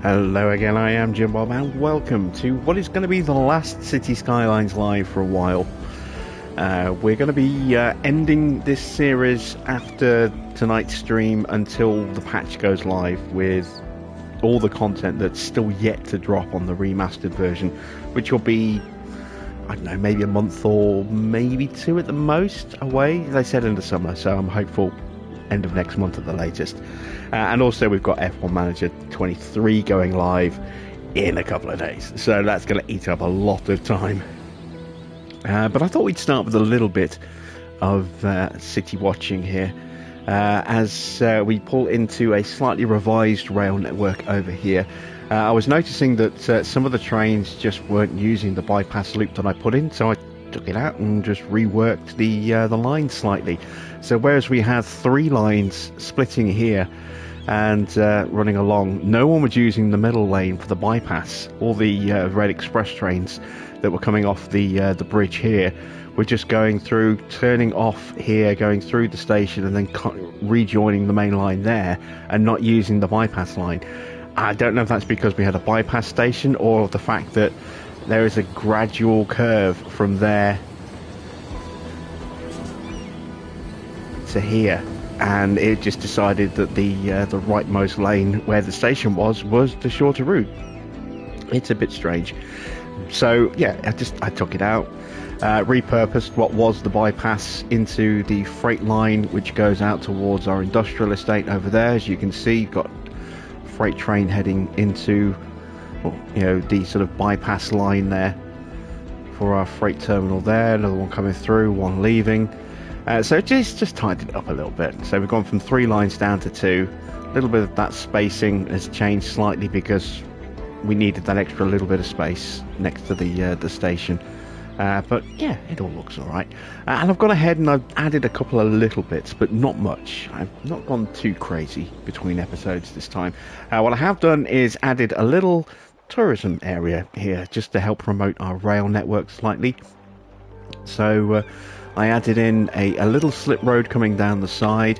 Hello again, I am Jim Bob, and welcome to what is going to be the last City Skylines live for a while. We're going to be ending this series after tonight's stream until the patch goes live with all the content that's still yet to drop on the remastered version, which will be, I don't know, maybe a month or maybe two at the most away. They said in the summer, so I'm hopeful end of next month at the latest. And also we've got F1 Manager 23 going live in a couple of days, so that's going to eat up a lot of time. But I thought we'd start with a little bit of city watching here, as we pull into a slightly revised rail network over here. I was noticing that some of the trains just weren't using the bypass loop that I put in, so I took it out and just reworked the line slightly. So whereas we had three lines splitting here and running along, no one was using the middle lane for the bypass. All the Red Express trains that were coming off the bridge here were just going through, turning off here, going through the station, and then rejoining the main line there, and not using the bypass line. I don't know if that's because we had a bypass station, or the fact that there is a gradual curve from there to here, and it just decided that the rightmost lane where the station was the shorter route. It's a bit strange. So yeah, I took it out, repurposed what was the bypass into the freight line, which goes out towards our industrial estate over there. As you can see, you've got freight train heading into, the sort of bypass line there for our freight terminal there. Another one coming through, one leaving. So just tidied it up a little bit. So we've gone from 3 lines down to 2. A little bit of that spacing has changed slightly because we needed that extra little bit of space next to the station. But yeah, it all looks all right. And I've gone ahead and I've added a couple of little bits, but not much. I've not gone too crazy between episodes this time. What I have done is added a little tourism area here just to help promote our rail network slightly. So I added in a little slip road coming down the side,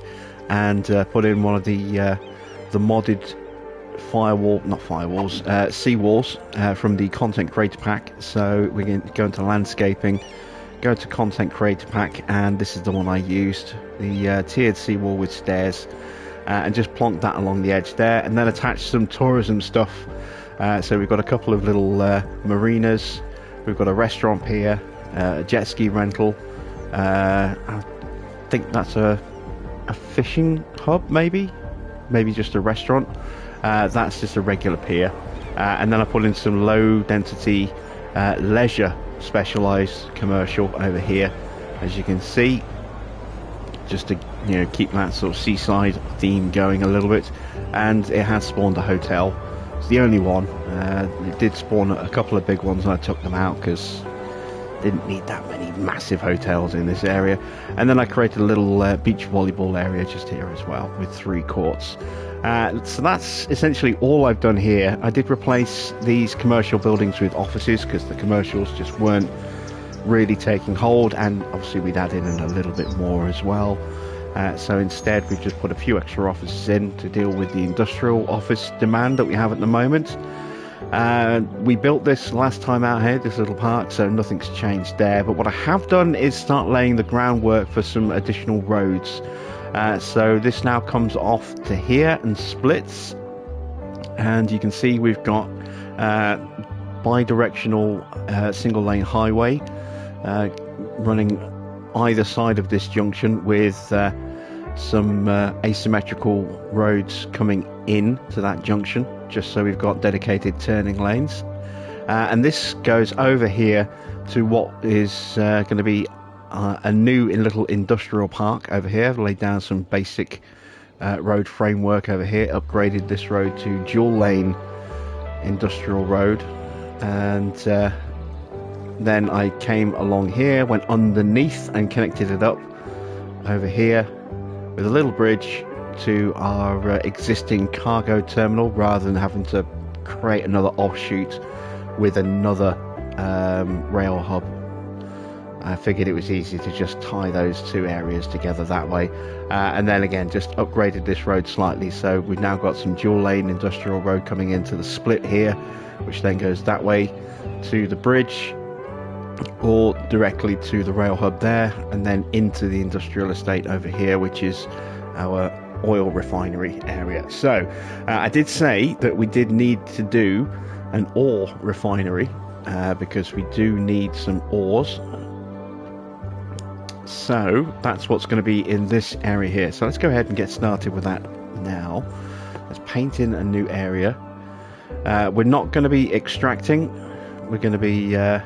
and put in one of the modded seawalls from the content creator pack. So we're going to go into landscaping, go to content creator pack, and this is the one I used, the tiered seawall with stairs, and just plonk that along the edge there, and then attach some tourism stuff. So we've got a couple of little marinas, we've got a restaurant here, a jet ski rental, I think that's a fishing hub, maybe just a restaurant. That's just a regular pier, and then I put in some low density leisure specialized commercial over here, as you can see, just to keep that sort of seaside theme going a little bit. And it has spawned a hotel. It's the only one. It did spawn a couple of big ones and I took them out because didn't need that many massive hotels in this area. And then I created a little beach volleyball area just here as well with 3 courts. So that's essentially all I've done here. I did replace these commercial buildings with offices because the commercials just weren't really taking hold, and obviously we'd add in a little bit more as well. So instead we've just put a few extra offices in to deal with the industrial office demand that we have at the moment. We built this last time out here, this little park, so nothing's changed there. But what I have done is start laying the groundwork for some additional roads. So this now comes off to here and splits, and you can see we've got bi-directional single lane highway running either side of this junction, with some asymmetrical roads coming in to that junction, just so we've got dedicated turning lanes. And this goes over here to what is going to be a new little industrial park over here. I've laid down some basic road framework over here, upgraded this road to dual lane industrial road, and then I came along here, went underneath and connected it up over here with a little bridge to our existing cargo terminal, rather than having to create another offshoot with another rail hub I figured it was easy to just tie those two areas together that way. And then again, just upgraded this road slightly. So we've now got some dual lane industrial road coming into the split here, which then goes that way to the bridge or directly to the rail hub there, and then into the industrial estate over here, which is our oil refinery area. So I did say that we did need to do an ore refinery because we do need some ores. So that's what's going to be in this area here. So let's go ahead and get started with that now. Let's paint in a new area. We're not going to be extracting. We're going to be I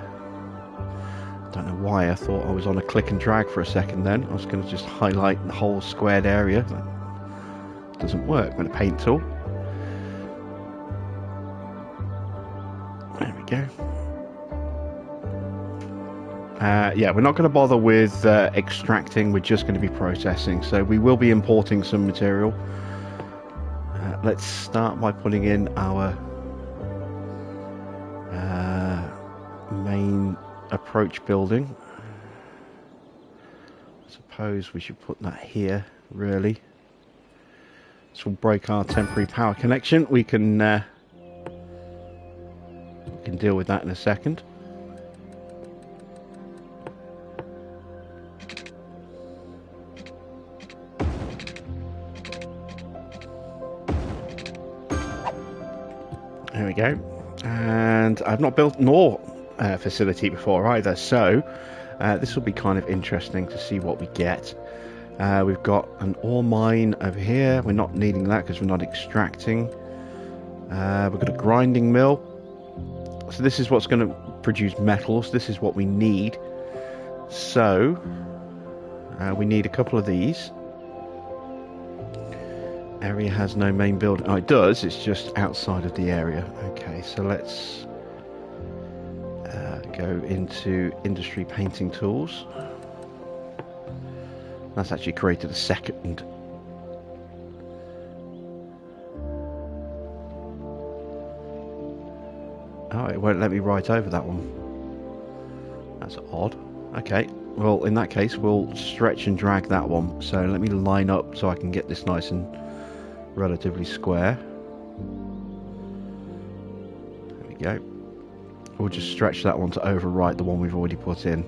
don't know why I thought I was on a click and drag for a second then. I was going to just highlight the whole squared area. That doesn't work. I'm going to paint tool. There we go. Yeah, we're not going to bother with extracting. We're just going to be processing. So we will be importing some material. Let's start by putting in our main approach building. I suppose we should put that here, really. This will break our temporary power connection. We can deal with that in a second. There we go. And I've not built an ore facility before either, so this will be kind of interesting to see what we get. We've got an ore mine over here. We're not needing that because we're not extracting. We've got a grinding mill. So this is what's going to produce metals. This is what we need. So we need a couple of these. Area has no main building. Oh, it does. It's just outside of the area. Okay, so let's go into industry painting tools. That's actually created a second. Oh, it won't let me write over that one. That's odd. Okay, well, in that case, we'll stretch and drag that one. So let me line up so I can get this nice and relatively square. There we go. We'll just stretch that one to overwrite the one we've already put in.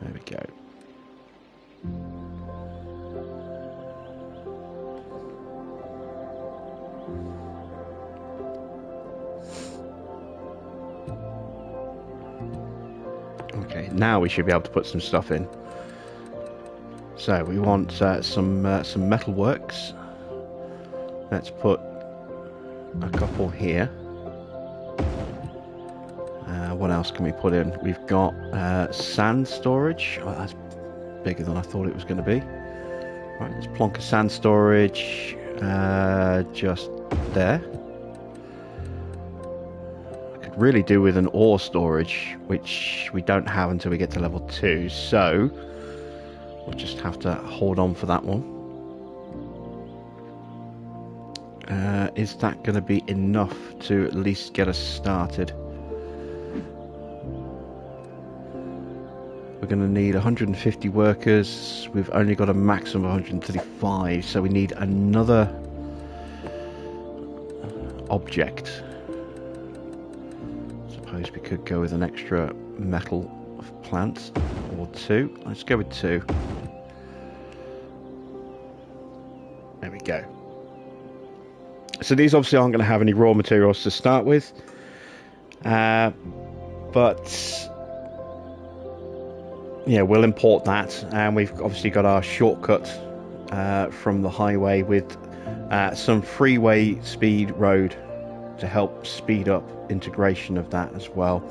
There we go. Okay, now we should be able to put some stuff in. So we want some metal works. Let's put a couple here. What else can we put in? We've got sand storage. Oh, that's bigger than I thought it was going to be. Right, let's plonk a sand storage just there. Really do with an ore storage, which we don't have until we get to level 2, so we'll just have to hold on for that one. Is that going to be enough to at least get us started? We're going to need 150 workers. We've only got a maximum of 135, so we need another object. Suppose we could go with an extra metal plant or 2. Let's go with 2. There we go. So these obviously aren't going to have any raw materials to start with, but yeah, we'll import that, and we've obviously got our shortcut from the highway with some freeway speed road to help speed up integration of that as well.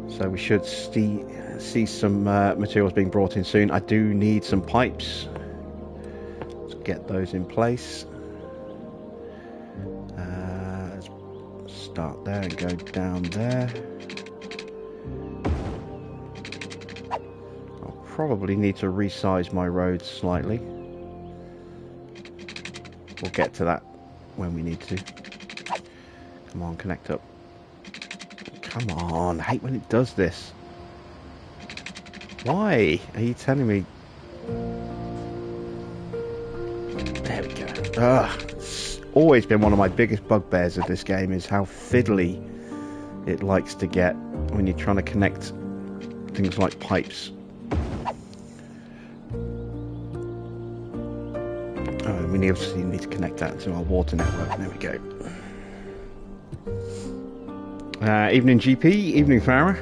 So we should see some materials being brought in soon. I do need some pipes. Let's get those in place. Let's start there and go down there. I'll probably need to resize my roads slightly. We'll get to that when we need to. Come on, connect up. Come on, I hate when it does this. Why are you telling me? There we go. Ugh, it's always been one of my biggest bugbears of this game is how fiddly it likes to get when you're trying to connect things like pipes. Oh, we obviously need to connect that to our water network. There we go. Evening GP, evening Farah.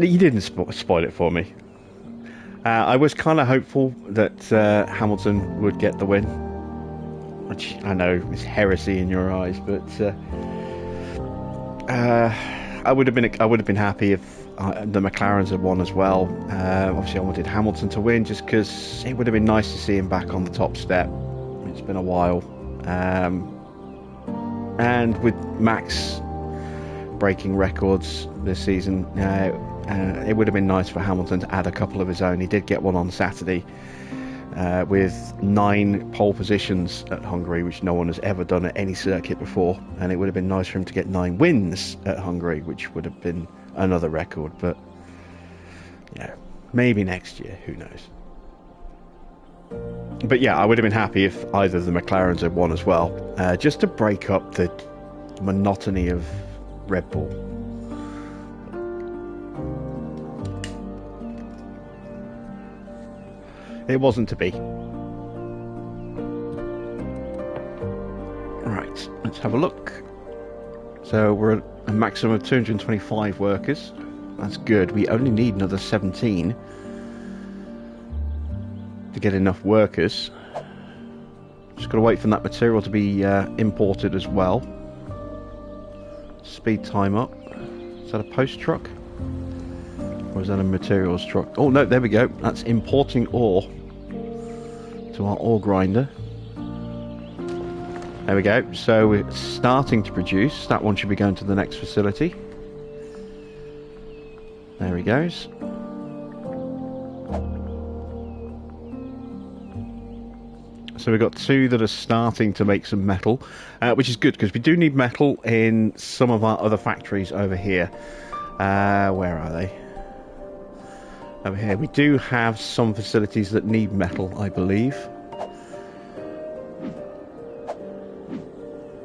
You didn't spoil it for me. I was kind of hopeful that Hamilton would get the win, which I know is heresy in your eyes, but I would have been happy if the McLarens had won as well. Obviously, I wanted Hamilton to win just because it would have been nice to see him back on the top step. It's been a while, and with Max breaking records this season, it would have been nice for Hamilton to add a couple of his own. He did get one on Saturday with 9 pole positions at Hungary, which no one has ever done at any circuit before, and it would have been nice for him to get 9 wins at Hungary, which would have been another record. But yeah, maybe next year, who knows. But yeah, I would have been happy if either of the McLarens had won as well, just to break up the monotony of Red Bull. It wasn't to be. Right, let's have a look. So we're at a maximum of 225 workers. That's good. We only need another 17 to get enough workers. Just got to wait for that material to be imported as well. Speed time up. Is that a post truck? Or is that a materials truck? Oh no, there we go. That's importing ore to our ore grinder. There we go. So we're starting to produce. That one should be going to the next facility. There he goes. So we've got 2 that are starting to make some metal, which is good because we do need metal in some of our other factories over here. Where are they? Over here. We do have some facilities that need metal, I believe.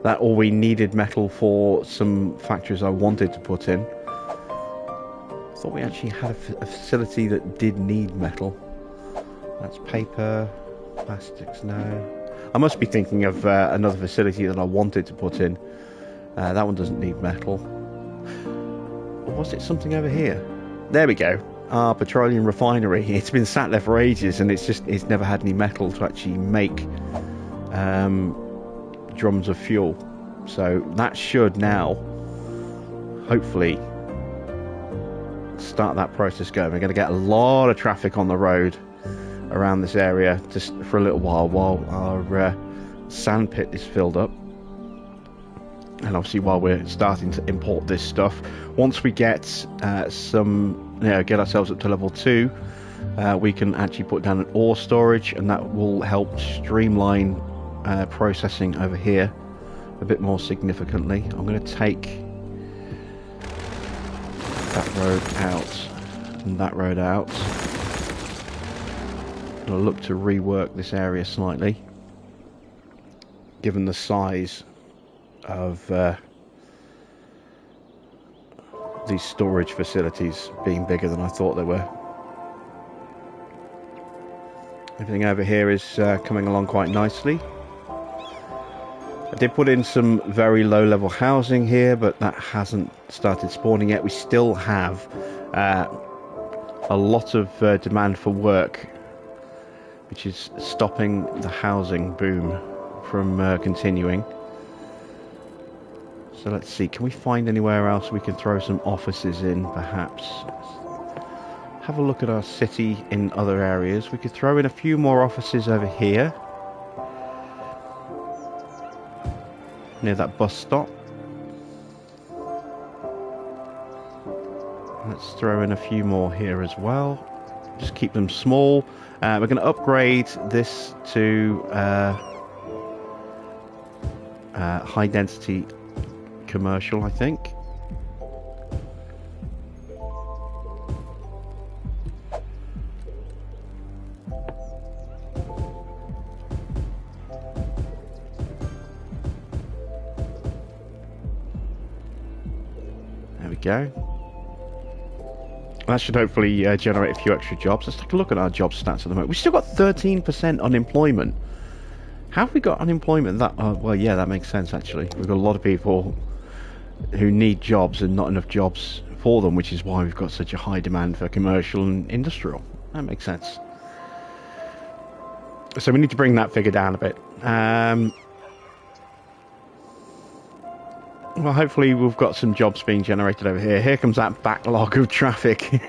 That or we needed metal for some factories I wanted to put in. I thought we actually had a facility that did need metal. That's paper. Plastics, no. I must be thinking of another facility that I wanted to put in. That one doesn't need metal. Or was it something over here? There we go. Our petroleum refinery. It's been sat there for ages and it's never had any metal to actually make drums of fuel. So that should now hopefully start that process going. We're going to get a lot of traffic on the road around this area just for a little while our sand pit is filled up, and obviously while we're starting to import this stuff. Once we get get ourselves up to level 2, we can actually put down an ore storage, and that will help streamline processing over here a bit more significantly. I'm going to take that road out and that road out. I'll look to rework this area slightly, given the size of these storage facilities being bigger than I thought they were. Everything over here is coming along quite nicely. I did put in some very low level housing here, but that hasn't started spawning yet. We still have a lot of demand for work, which is stopping the housing boom from continuing. So let's see, can we find anywhere else we can throw some offices in, perhaps? Have a look at our city in other areas. We could throw in a few more offices over here, near that bus stop. Let's throw in a few more here as well, just keep them small. We're going to upgrade this to high density commercial, I think. There we go. That should hopefully generate a few extra jobs. Let's take a look at our job stats at the moment. We've still got 13% unemployment. How have we got unemployment? That well, yeah, that makes sense actually. We've got a lot of people who need jobs and not enough jobs for them, which is why we've got such a high demand for commercial and industrial. That makes sense. So we need to bring that figure down a bit. Well, hopefully we've got some jobs being generated over here. Here comes that backlog of traffic.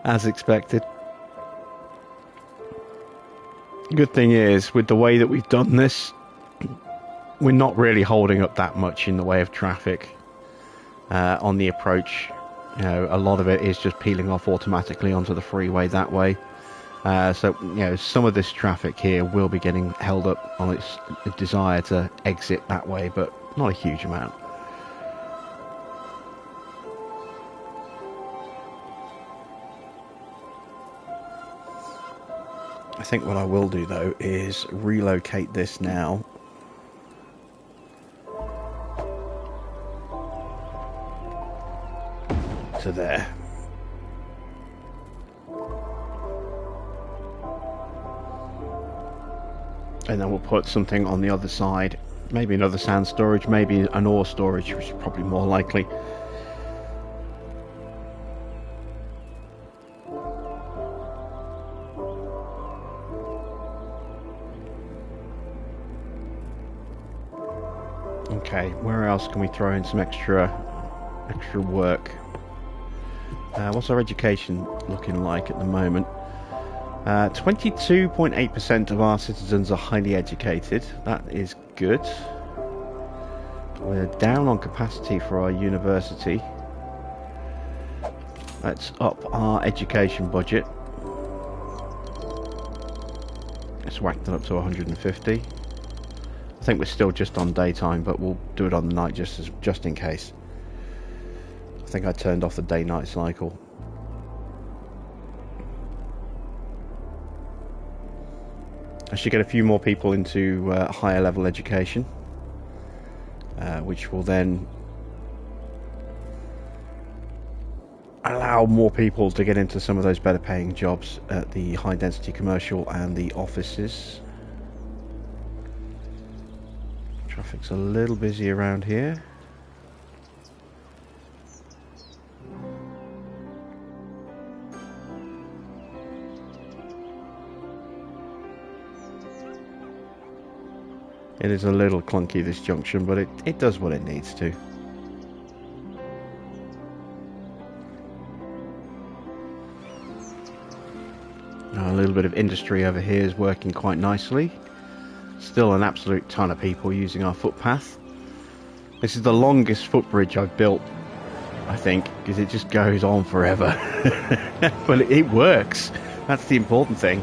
As expected. Good thing is, with the way that we've done this, we're not really holding up that much in the way of traffic on the approach. You know, a lot of it is just peeling off automatically onto the freeway that way. So, you know, some of this traffic here will be getting held up on its desire to exit that way, but not a huge amount. I think what I will do, though, is relocate this now. To there. And then we'll put something on the other side. Maybe another sand storage, maybe an ore storage, which is probably more likely. Okay, where else can we throw in some extra work? What's our education looking like at the moment? 22.8% of our citizens are highly educated. That is good. We're down on capacity for our university. Let's up our education budget. Let's whack that up to 150. I think we're still just on daytime, but we'll do it on the night just in case. I think I turned off the day-night cycle. I should get a few more people into higher level education, which will then allow more people to get into some of those better paying jobs at the high density commercial and the offices. Traffic's a little busy around here. It is a little clunky, this junction, but it does what it needs to. A little bit of industry over here is working quite nicely. Still an absolute ton of people using our footpath. This is the longest footbridge I've built, I think, because it just goes on forever. But it works. That's the important thing.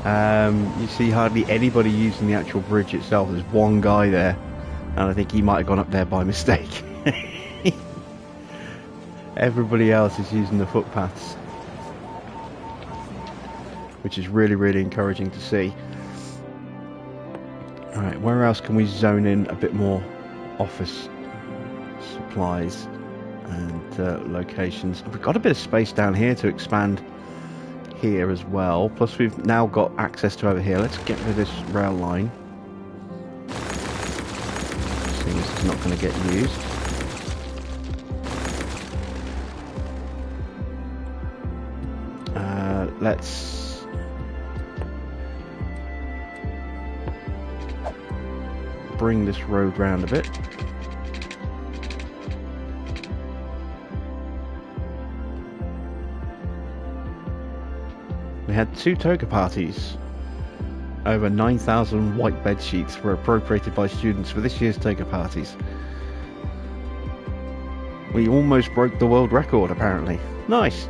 You see hardly anybody using the actual bridge itself. There's one guy there, and I think he might have gone up there by mistake. Everybody else is using the footpaths, which is really, really encouraging to see. Alright, where else can we zone in a bit more office supplies and locations? We've got a bit of space down here to expand here as well, plus we've now got access to over here. Let's get rid of this rail line, seeing this is not going to get used. Let's bring this road round a bit. We had 2 toga parties. Over 9,000 white bed sheets were appropriated by students for this year's toga parties. We almost broke the world record, apparently. Nice.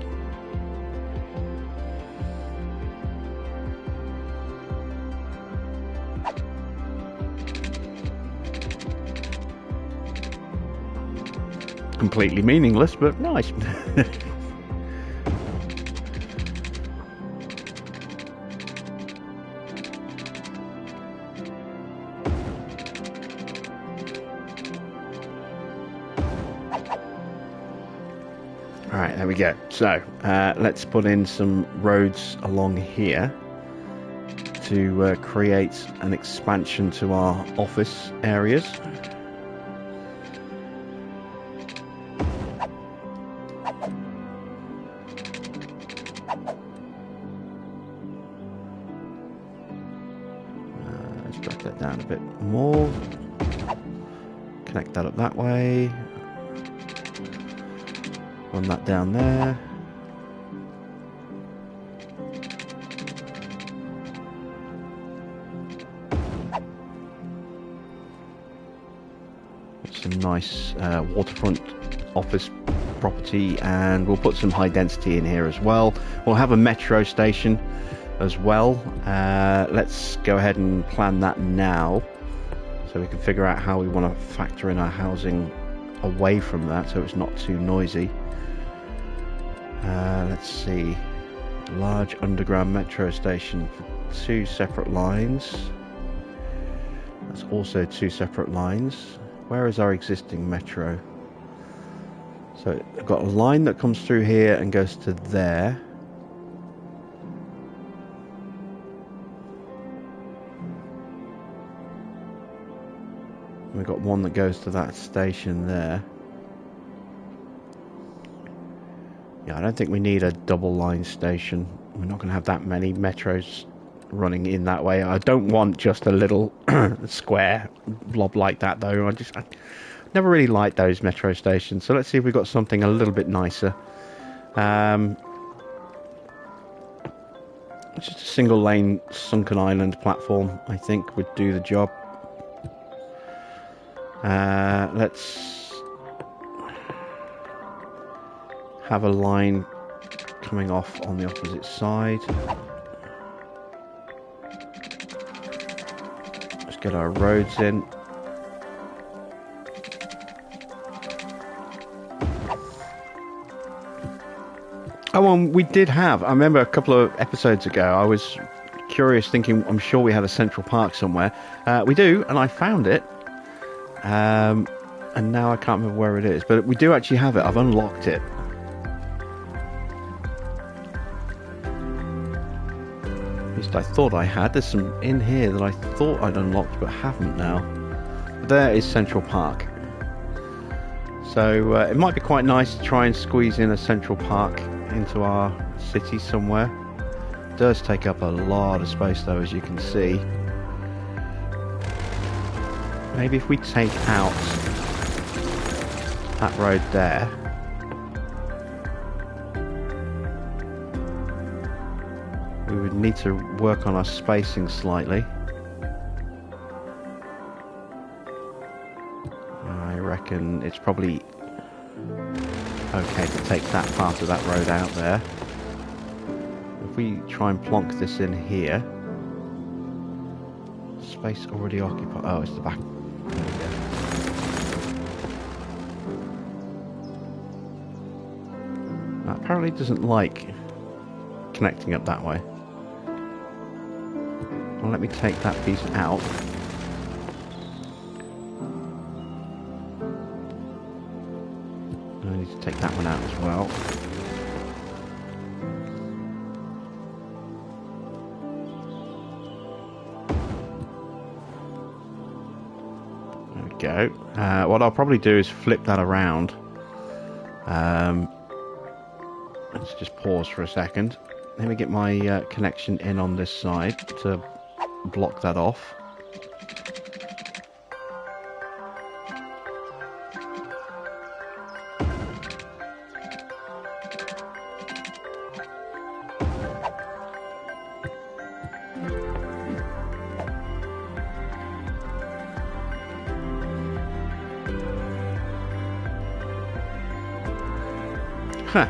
Completely meaningless, but nice. Alright, there we go. So, let's put in some roads along here to create an expansion to our office areas. Let's drag that down a bit more. Connect that up that way. Run that down there. Some nice waterfront office property, and we'll put some high density in here as well. We'll have a metro station as well. Let's go ahead and plan that now, so we can figure out how we want to factor in our housing away from that so it's not too noisy. Let's see, large underground metro station for 2 separate lines. That's also 2 separate lines. Where is our existing metro? So I've got a line that comes through here and goes to there. We've got one that goes to that station there. Yeah, I don't think we need a double line station. We're not going to have that many metros running in that way. I don't want just a little square blob like that, though. I never really liked those metro stations. So let's see if we've got something a little bit nicer. Just a single lane sunken island platform, I think, would do the job. Let's have a line coming off on the opposite side. Let's get our roads in. Oh, and we did have, I remember a couple of episodes ago, I was curious, thinking I'm sure we had a central park somewhere. We do, and I found it. And now I can't remember where it is, but we do actually have it. I've unlocked it. At least I thought I had. There's some in here that I thought I'd unlocked but haven't now. But there is Central Park. So it might be quite nice to try and squeeze in a Central Park into our city somewhere. It does take up a lot of space though, as you can see. Maybe if we take out that road there. We would need to work on our spacing slightly. I reckon it's probably okay to take that part of that road out there. If we try and plonk this in here. Space already occupied. Oh, it's the back. There we go. That apparently doesn't like connecting up that way. Well, let me take that piece out. I need to take that one out as well. There we go. What I'll probably do is flip that around. Let's just pause for a second. Let me get my connection in on this side to block that off. Huh.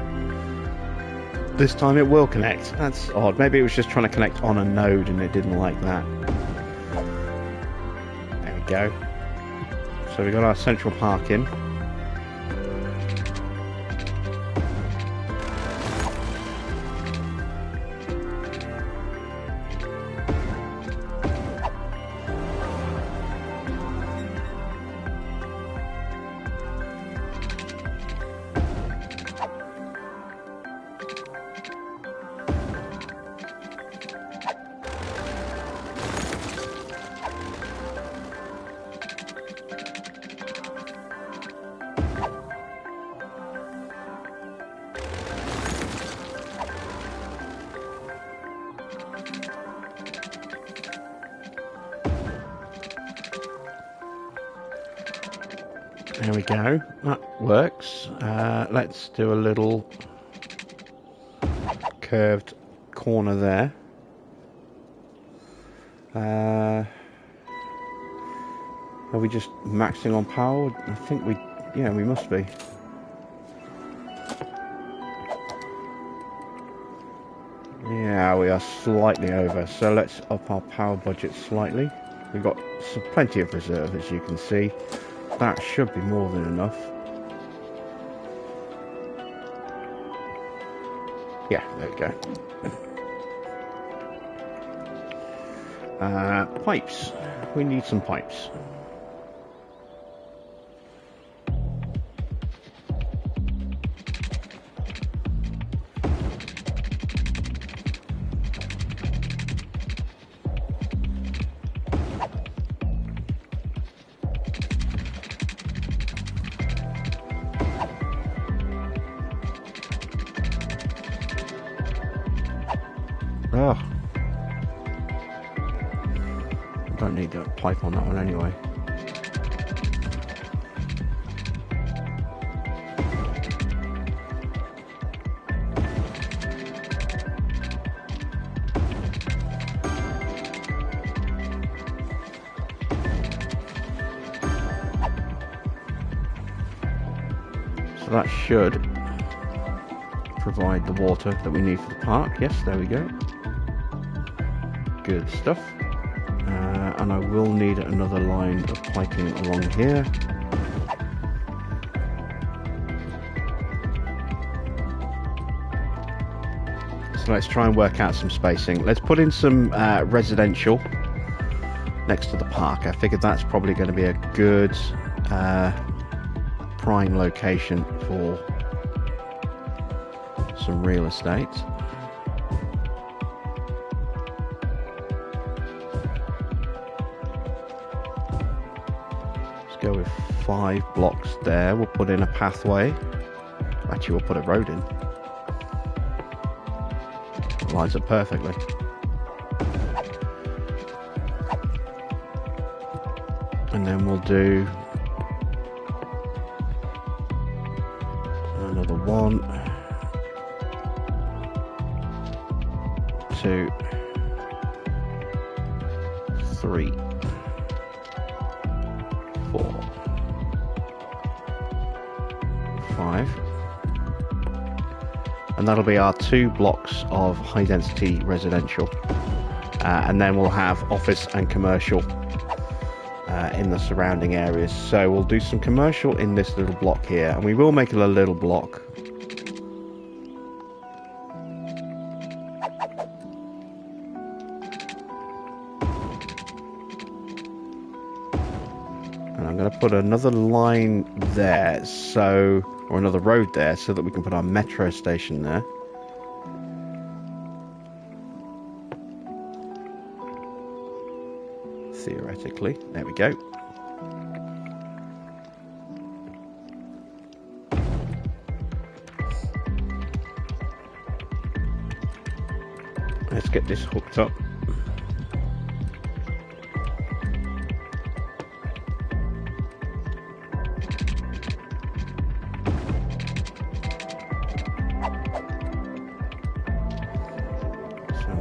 This time it will connect. That's odd. Maybe it was just trying to connect on a node and it didn't like that. There we go. So we got our central park in. There we go. That works. Let's do a little curved corner there. Are we just maxing on power? I think we must be. Yeah, we are slightly over, so let's up our power budget slightly. We've got plenty of reserve, as you can see. That should be more than enough. Yeah, there we go. Pipes. We need some pipes. Oh. Don't need that pipe on that one anyway. So that should provide the water that we need for the park. Yes, there we go. Good stuff. And I will need another line of piping along here. So let's try and work out some spacing. Let's put in some residential next to the park. I figured that's probably going to be a good prime location for some real estate. Go with 5 blocks there. We'll put in a pathway. Actually, we'll put a road in. It lines up perfectly. And then we'll do another 1, 2, 3, 4, 5, and that'll be our 2 blocks of high density residential, and then we'll have office and commercial in the surrounding areas. So we'll do some commercial in this little block here, and we will make it a little block. Put another line there, or another road there, so that we can put our metro station there. Theoretically, there we go. Let's get this hooked up.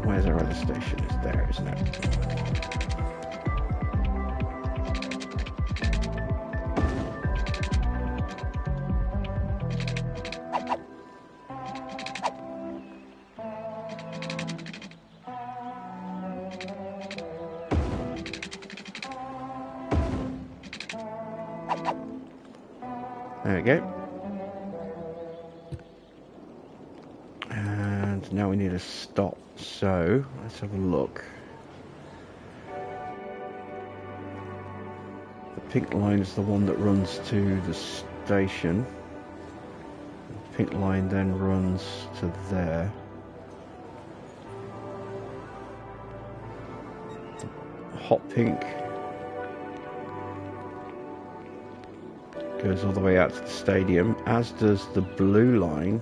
Where's our other station? It's there, isn't it? There we go. And now we need a stop. So let's have a look. The pink line is the one that runs to the station. The pink line then runs to there. The hot pink goes all the way out to the stadium, as does the blue line.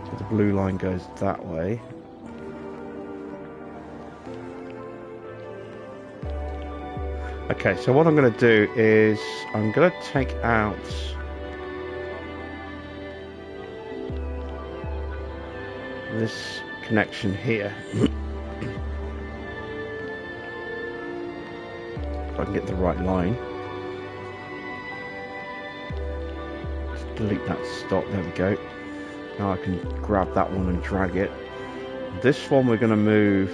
So the blue line goes that way. Okay, so what I'm going to do is I'm going to take out this connection here. If I can get the right line. Just delete that stop, there we go. Now I can grab that one and drag it. This one we're going to move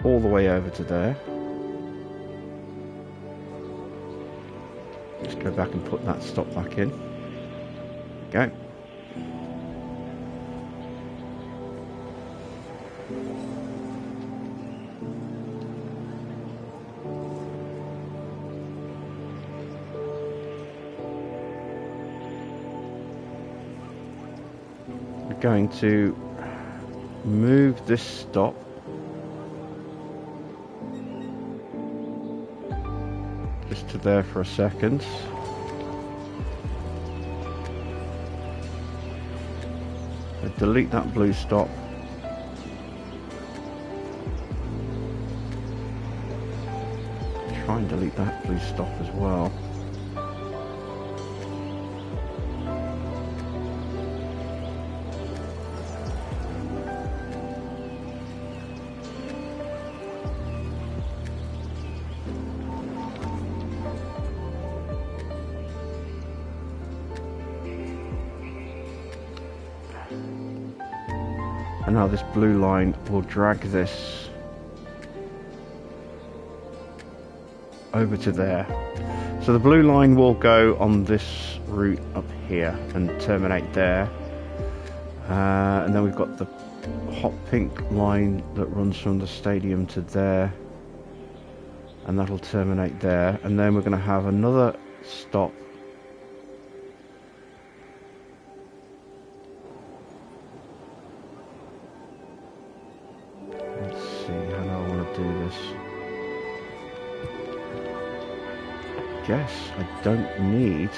all the way over to there. Just go back and put that stop back in. Go. We're going to move this stop just to there for a second. So delete that blue stop. Try and delete that blue stop as well. And now this blue line will drag this over to there. So the blue line will go on this route up here and terminate there. And then we've got the hot pink line that runs from the stadium to there. And that'll terminate there. And then we're going to have another stop . Guess I don't need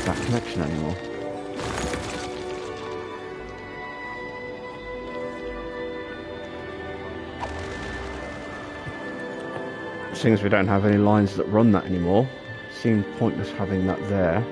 that connection anymore. Seeing as we don't have any lines that run that anymore, it seemed pointless having that there.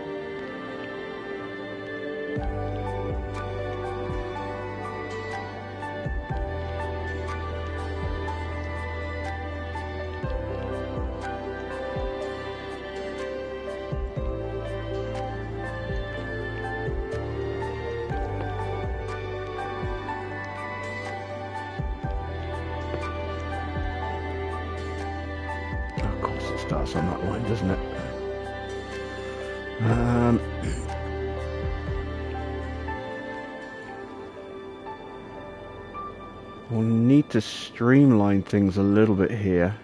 Starts on that line, doesn't it? We'll need to streamline things a little bit here.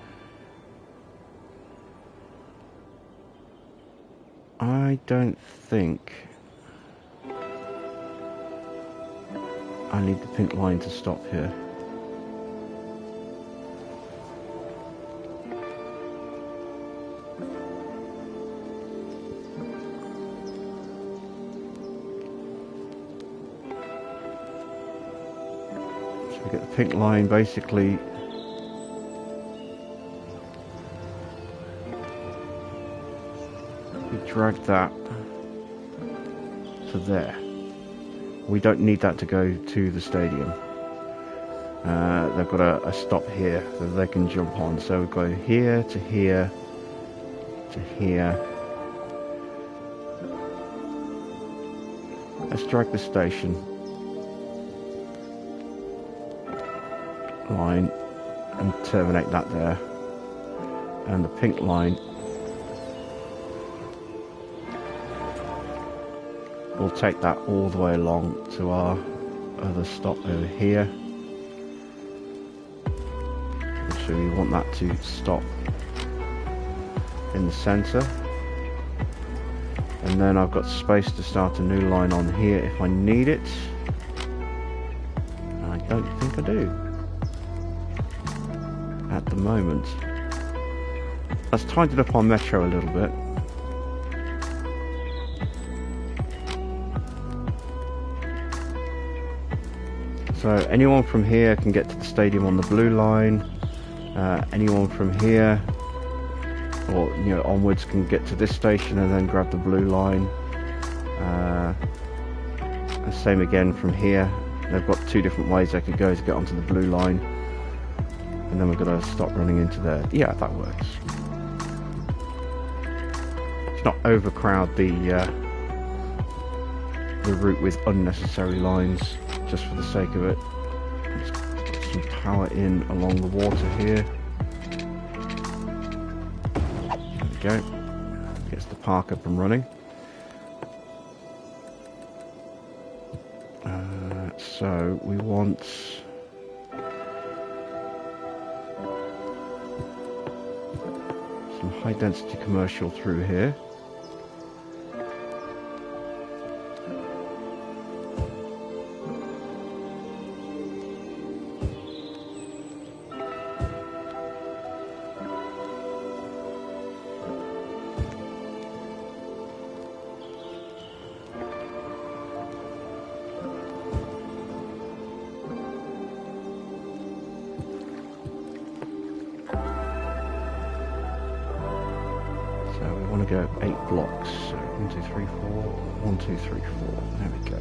I don't think I need the pink line to stop here. We get the pink line basically we drag that to there. We don't need that to go to the stadium. They've got a stop here that they can jump on, so we go here to here to here. Let's drag the station line and terminate that there, and the pink line will take that all the way along to our other stop over here. So we want that to stop in the center, and then I've got space to start a new line on here if I need it. I don't think I do at the moment. Let's tighten up our metro a little bit. So anyone from here can get to the stadium on the blue line. Anyone from here or onwards can get to this station and then grab the blue line. The same again from here. They've got two different ways they could go to get onto the blue line, and then we're going to stop running into there. Yeah, that works. Let's not overcrowd the route with unnecessary lines just for the sake of it. Let's put some power in along the water here. There we go. Gets the park up and running. So we want some high density commercial through here. Go 8 blocks. So 1, 2, 3, 4. 1, 2, 3, 4. There we go.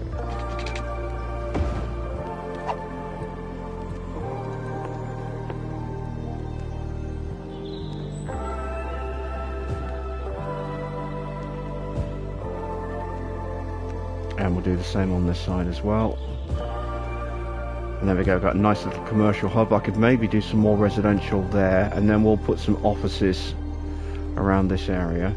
And we'll do the same on this side as well. And there we go. Got a nice little commercial hub. I could maybe do some more residential there, and then we'll put some offices around this area.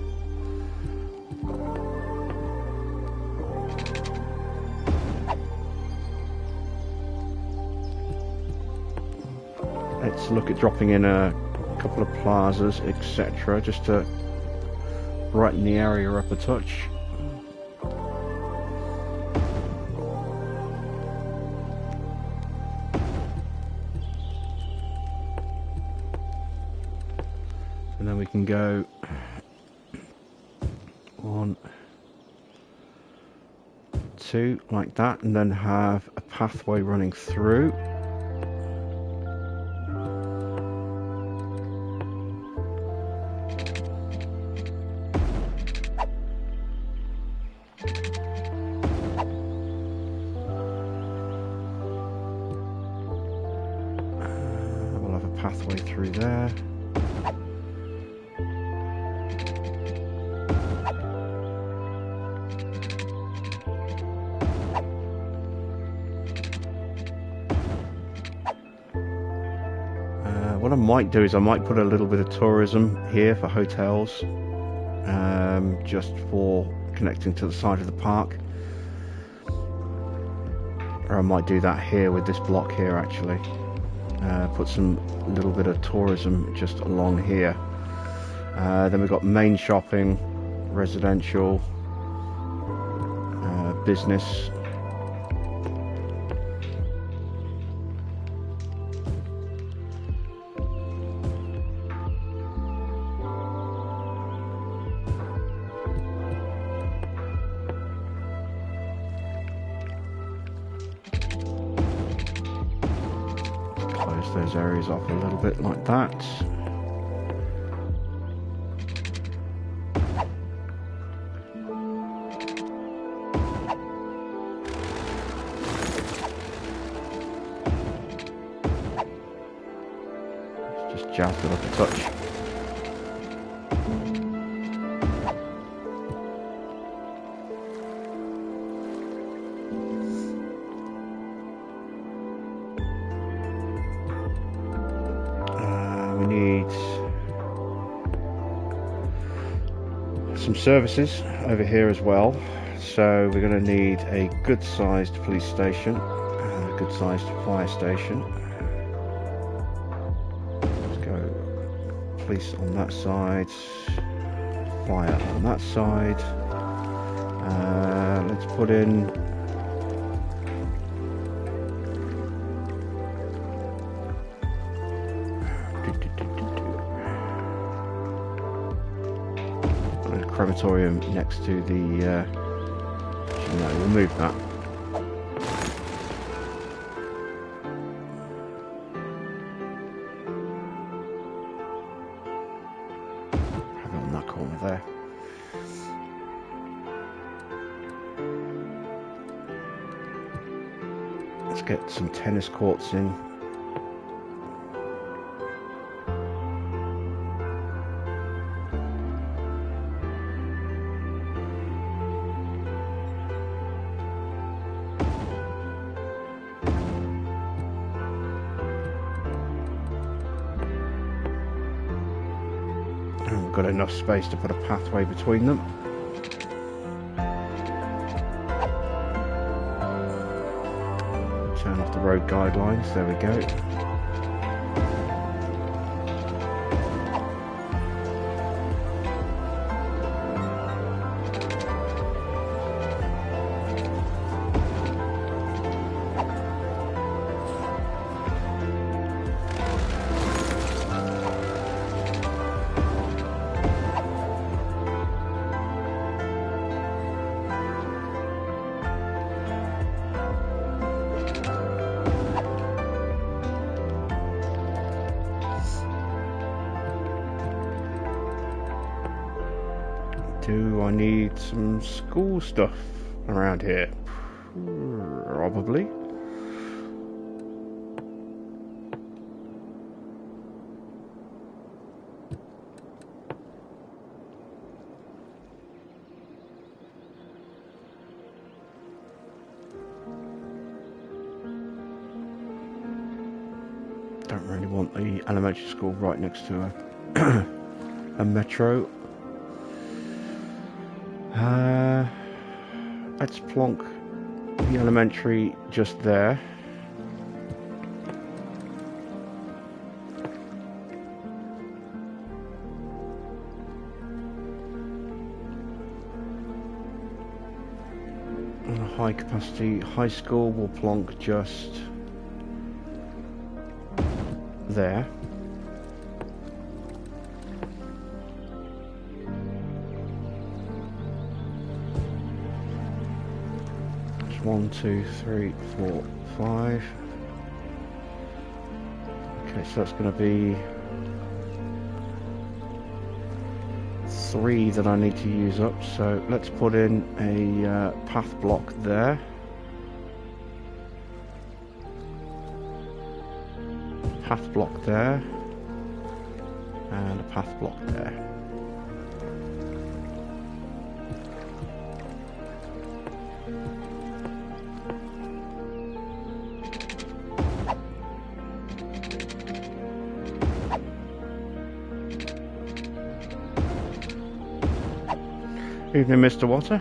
Let's look at dropping in a couple of plazas, etc., just to brighten the area up a touch. And then we can go 1, 2 like that, and then have a pathway running through. Pathway through there. What I might do is I might put a little bit of tourism here for hotels, just for connecting to the side of the park. Or I might do that here with this block here actually. Put some little bit of tourism just along here. Then we've got main shopping, residential, business. Close those areas off a little bit like that. Just jazzed it up a touch. We need some services over here as well, so we're going to need a good sized police station, a good sized fire station. Let's go police on that side, fire on that side. Let's put in crematorium next to the no, we'll move that. there. Let's get some tennis courts in. And we've got enough space to put a pathway between them. Turn off the road guidelines, there we go. Do I need some school stuff around here? Probably. Don't really want the elementary school right next to a metro. Let's plonk the elementary just there. And a high capacity high school will plonk just there. One, two, three, four, five. Okay, so that's going to be 3 that I need to use up. So let's put in a path block there. Path block there. And a path block there. Evening, Mr. Water.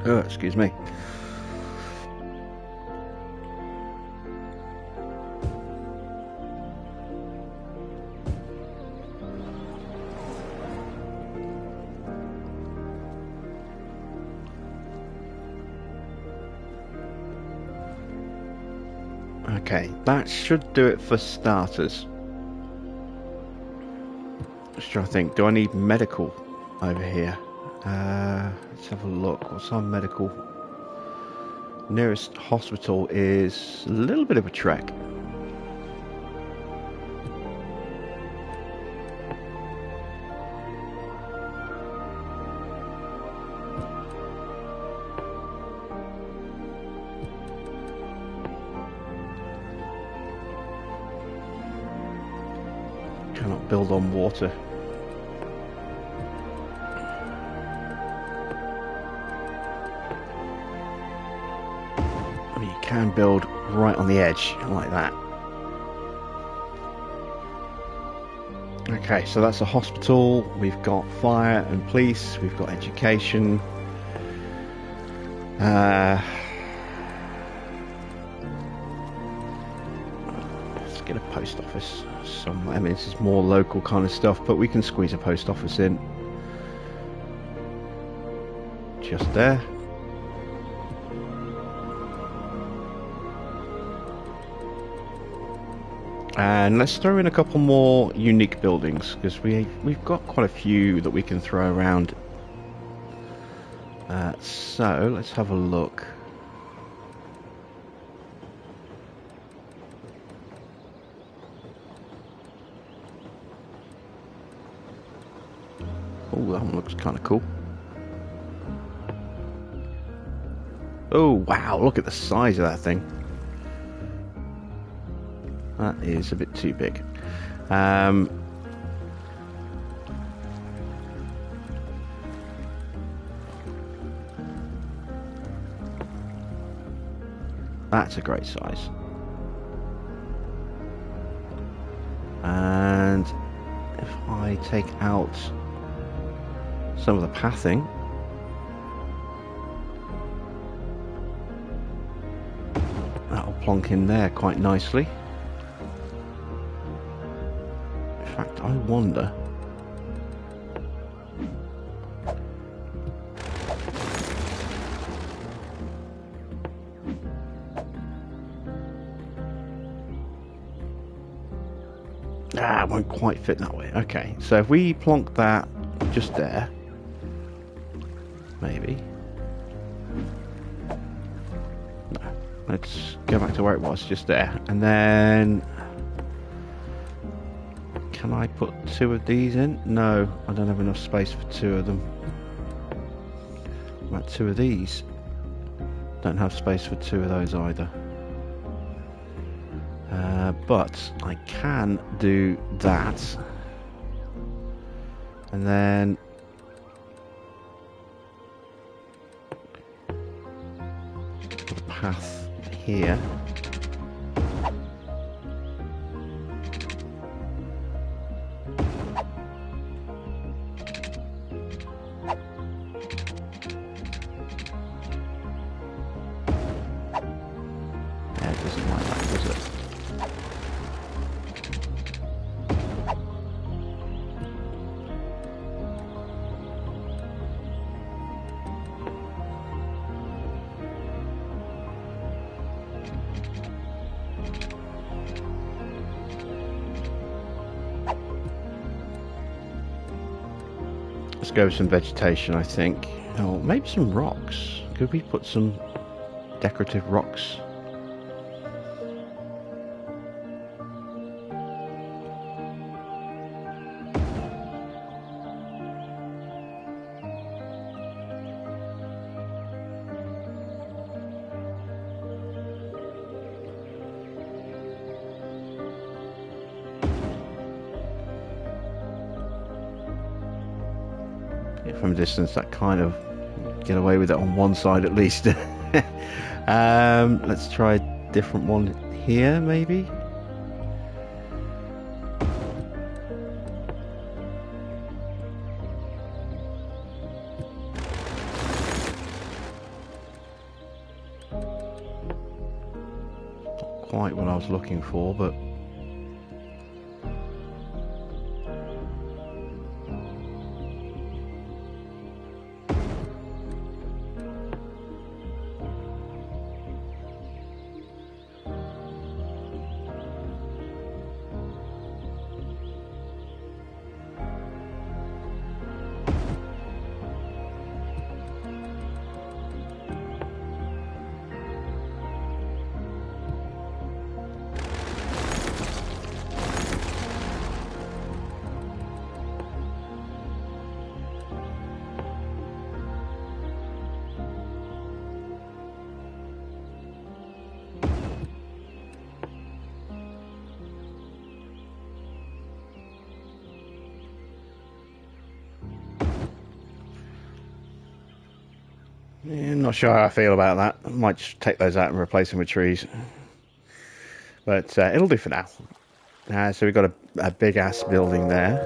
Oh, excuse me. Okay, that should do it for starters. Just trying to think, do I need medical over here? Let's have a look. What's our medical? Nearest hospital is a little bit of a trek. Cannot build on water. Can build right on the edge like that. Okay, so that's a hospital. We've got fire and police. We've got education. Let's get a post office somewhere. I mean, this is more local kind of stuff, but we can squeeze a post office in. just there. And let's throw in a couple more unique buildings, because we've got quite a few that we can throw around. So let's have a look. Oh, that one looks kind of cool. Oh wow, look at the size of that thing. That is a bit too big. That's a great size. And if I take out some of the pathing, that'll plonk in there quite nicely. In fact, I wonder. Ah, it won't quite fit that way. Okay, so if we plonk that just there, maybe. No, let's go back to where it was, just there. And then, can I put 2 of these in? No, I don't have enough space for 2 of them. About 2 of these. Don't have space for 2 of those either. But I can do that. And then put a path here. Yeah, it doesn't like that, does it? Let's go with some vegetation, I think. Oh, maybe some rocks. Could we put some decorative rocks? From a distance, that kind of get away with it on one side at least. Let's try a different one here, maybe. Not quite what I was looking for, but yeah, I'm not sure how I feel about that. I might just take those out and replace them with trees. But it'll do for now. So we've got a big ass building there.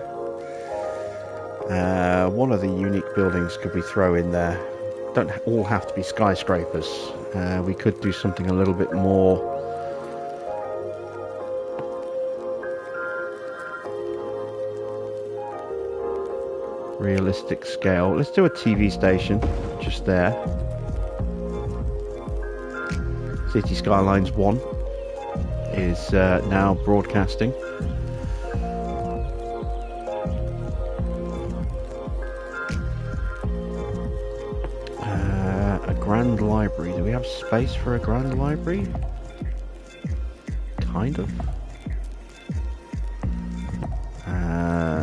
One of the unique buildings could we throw in there? Don't all have to be skyscrapers. We could do something a little bit more. Realistic scale. Let's do a TV station just there. City Skylines 1 is now broadcasting. A grand library. Do we have space for a grand library? Kind of.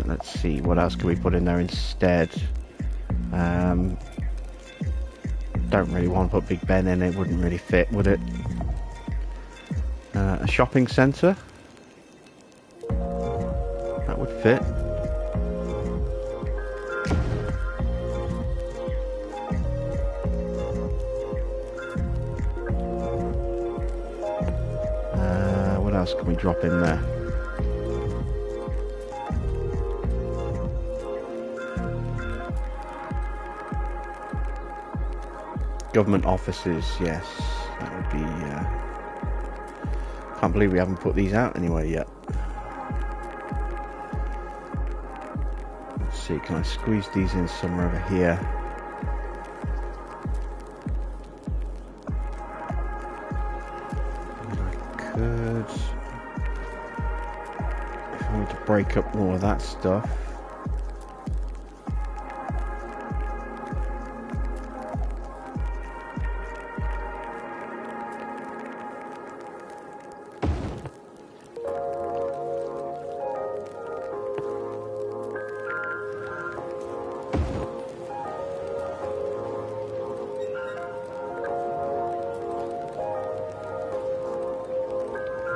Let's see, what else can we put in there instead? Don't really want to put Big Ben in, it wouldn't really fit, would it? A shopping centre? That would fit. What else can we drop in there? Government offices, yes, that would be. Can't believe we haven't put these out anywhere yet. Let's see, can I squeeze these in somewhere over here? And I could, if I want to break up more of that stuff.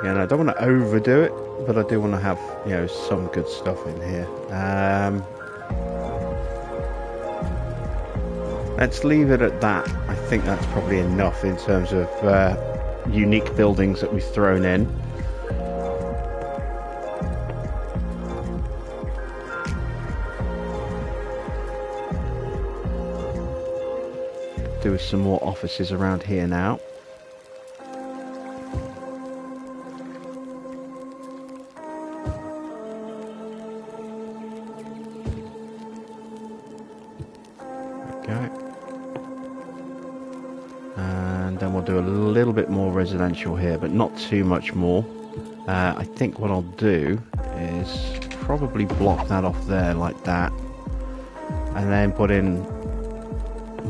And I don't want to overdo it, but I do want to have, you know, some good stuff in here. Let's leave it at that. I think that's probably enough in terms of unique buildings that we've thrown in. Do some more offices around here now. And then we'll do a little bit more residential here, but not too much more. I think what I'll do is probably block that off there like that, and then put in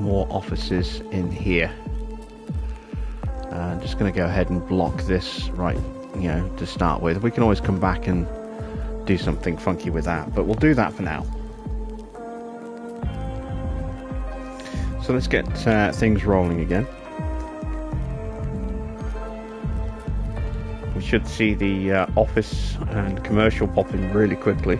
more offices in here. I'm just going to go ahead and block this right, you know, to start with. We can always come back and do something funky with that, but we'll do that for now. So let's get things rolling again. We should see the office and commercial pop in really quickly.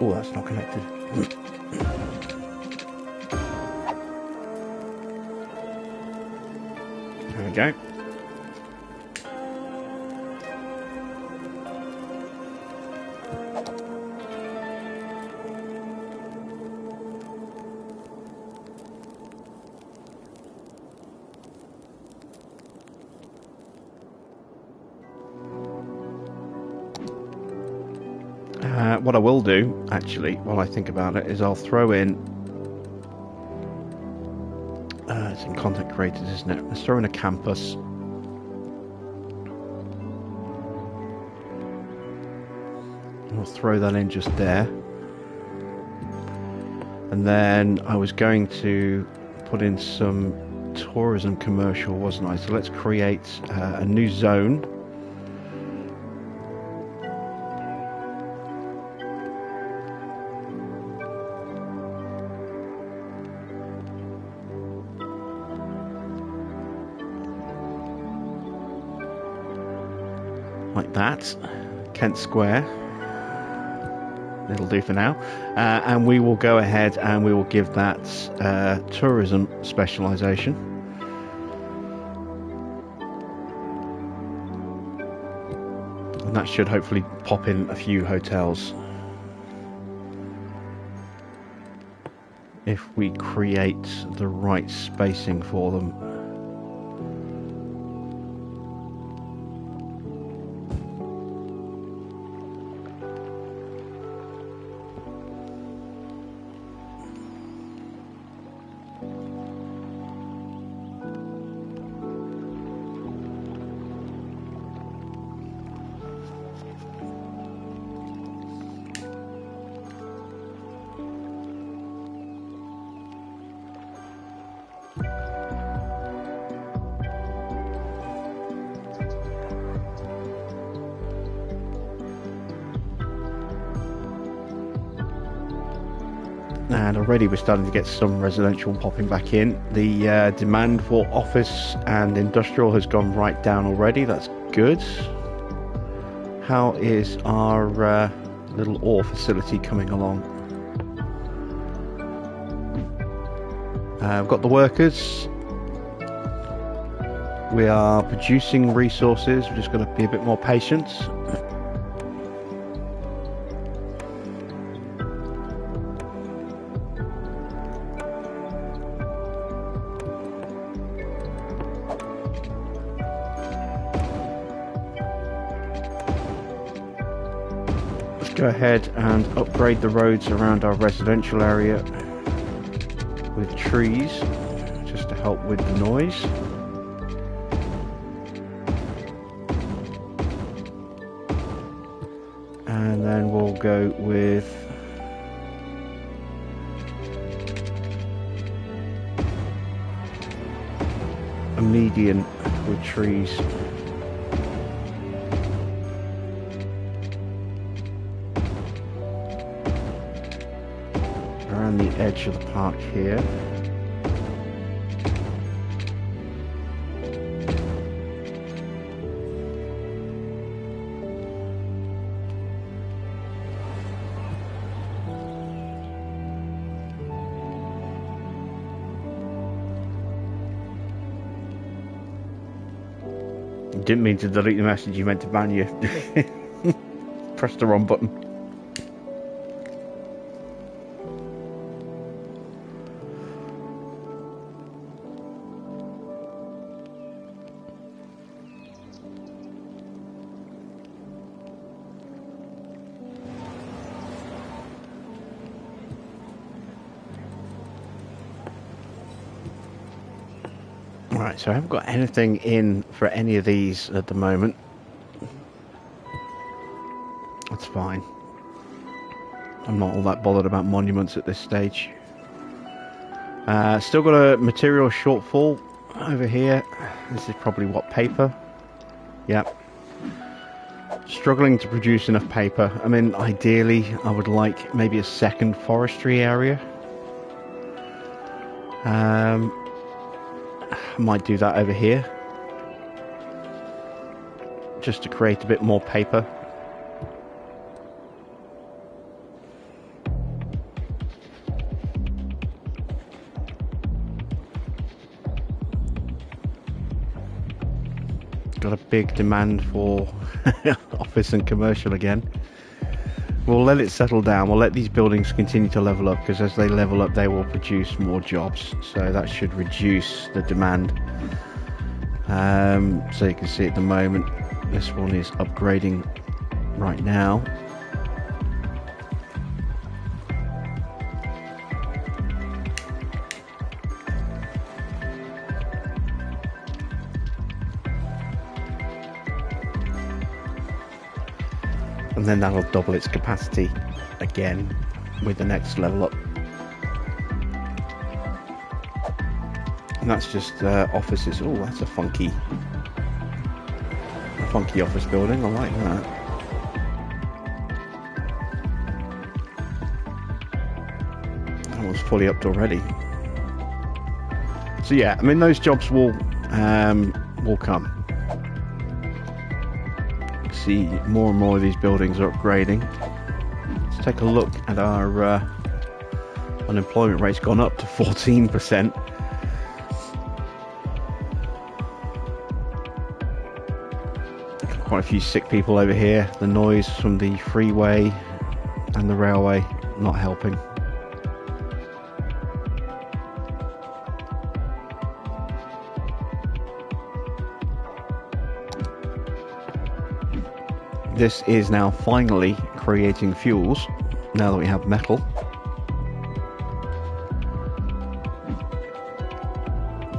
Oh, that's not connected. There we go. What I will do, actually, while I think about it, is I'll throw in... it's in content creators, isn't it? Let's throw in a campus. We'll throw that in just there. And then I was going to put in some tourism commercial, wasn't I? So let's create a new zone. Like that, Kent Square. It'll do for now, and we will go ahead and we will give that tourism specialisation. And that should hopefully pop in a few hotels if we create the right spacing for them. and already we're starting to get some residential popping back in. The demand for office and industrial has gone right down already. That's good. How is our little ore facility coming along? We've got the workers. We are producing resources. We're just going to be a bit more patient. Let's go ahead and upgrade the roads around our residential area with trees, just to help with the noise. And then we'll go with a median with trees. Around the edge of the park here. Didn't mean to delete the message, you meant to ban you. Press the wrong button. Right, so I haven't got anything in for any of these at the moment. That's fine. I'm not all that bothered about monuments at this stage. Still got a material shortfall over here. This is probably what, paper? Yep. Struggling to produce enough paper. I mean, ideally, I would like maybe a second forestry area. I might do that over here, just to create a bit more paper. Got a big demand for office and commercial again. We'll let it settle down. We'll let these buildings continue to level up, because as they level up they will produce more jobs, so that should reduce the demand. So you can see at the moment this one is upgrading right now. And then that'll double its capacity again with the next level up. And that's just offices. Oh, that's a funky office building. I like that. That one's fully upped already. So yeah, I mean, those jobs will come. See, more and more of these buildings are upgrading. Let's take a look at our unemployment rate's gone up to 14%. Quite a few sick people over here. The noise from the freeway and the railway not helping. This is now finally creating fuels, now that we have metal.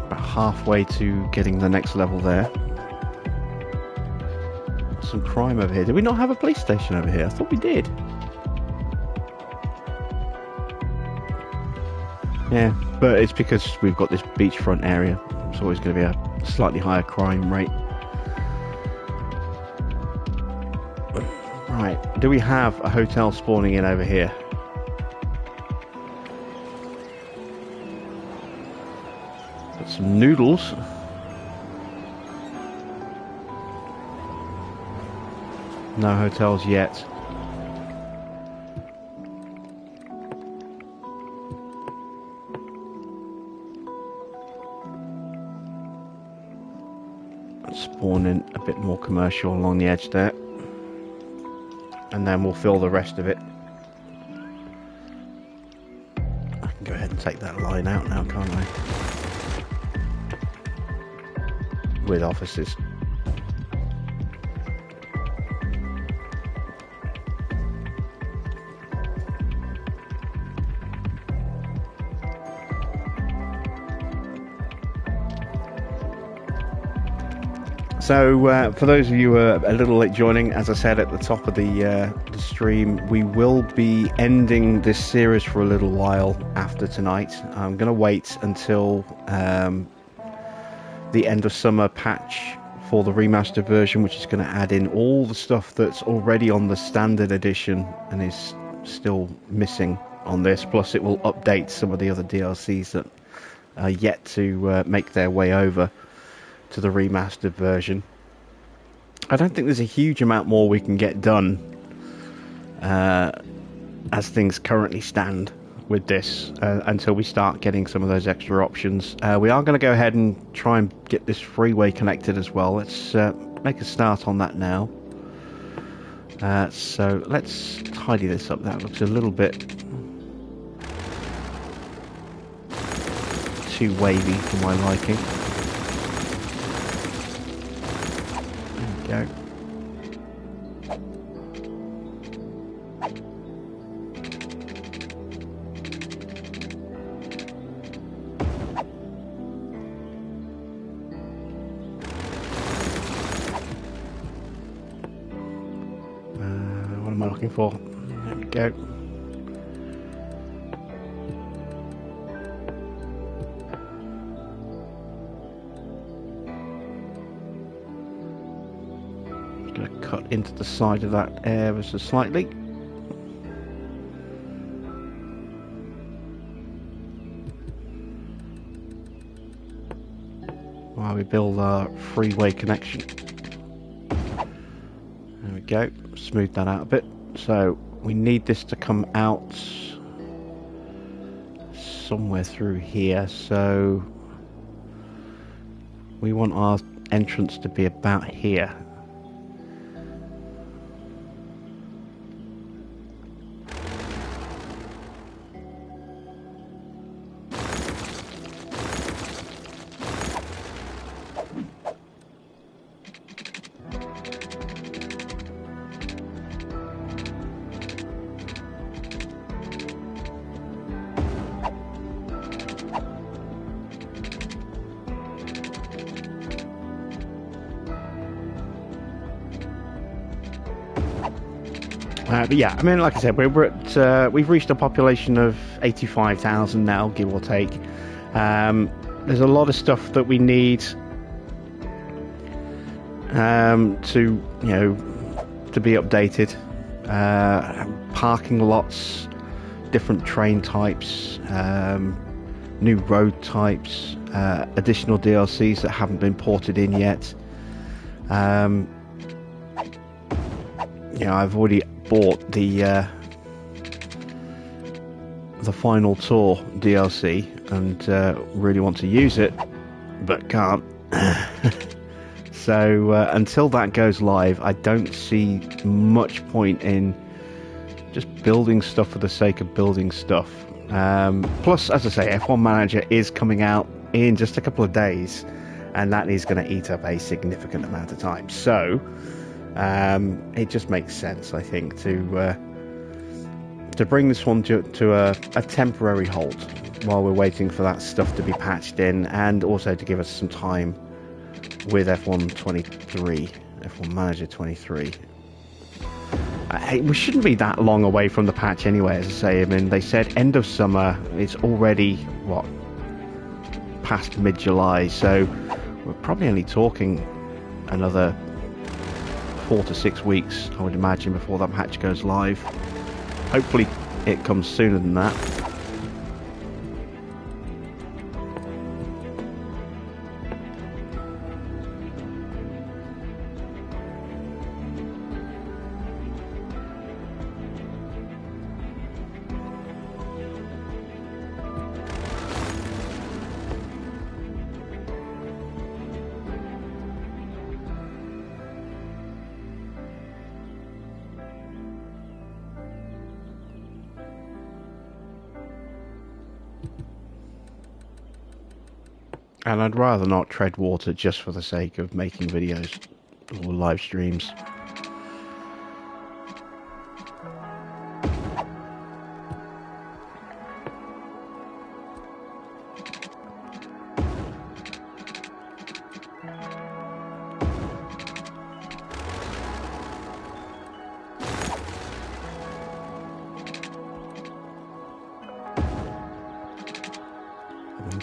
About halfway to getting the next level there. Some crime over here. Did we not have a police station over here? I thought we did. Yeah, but it's because we've got this beachfront area. It's always going to be a slightly higher crime rate. Right, do we have a hotel spawning in over here? Got some noodles. No hotels yet. Spawn in a bit more commercial along the edge there. And then we'll fill the rest of it. I can go ahead and take that line out now, can't I? With offices. So, for those of you who are a little late joining, as I said at the top of the stream, we will be ending this series for a little while after tonight. I'm going to wait until the end of summer patch for the remastered version, which is going to add in all the stuff that's already on the standard edition and is still missing on this. Plus, it will update some of the other DLCs that are yet to make their way over to the remastered version. I don't think there's a huge amount more we can get done as things currently stand with this until we start getting some of those extra options. We are going to go ahead and try and get this freeway connected as well. Let's make a start on that now. So let's tidy this up. That looks a little bit too wavy for my liking. Go. What am I looking for? There we go. Cut into the side of that ever so slightly. While we build our freeway connection. There we go. Smooth that out a bit. So we need this to come out somewhere through here. So we want our entrance to be about here. But yeah, I mean, like I said, we're at we've reached a population of 85,000 now, give or take. There's a lot of stuff that we need to be updated. Parking lots, different train types, new road types, additional DLCs that haven't been ported in yet. I've already bought the Final Tour DLC and really want to use it, but can't. So until that goes live, I don't see much point in just building stuff for the sake of building stuff. Plus, as I say, F1 Manager is coming out in just a couple of days, and that is going to eat up a significant amount of time. So it just makes sense, I think, to bring this one to a temporary halt while we're waiting for that stuff to be patched in, and also to give us some time with F1 Manager 23. We shouldn't be that long away from the patch anyway, as I say. I mean, they said end of summer. It's already, past mid-July, so we're probably only talking another 4 to 6 weeks, I would imagine, before that patch goes live. Hopefully it comes sooner than that. And I'd rather not tread water just for the sake of making videos or live streams.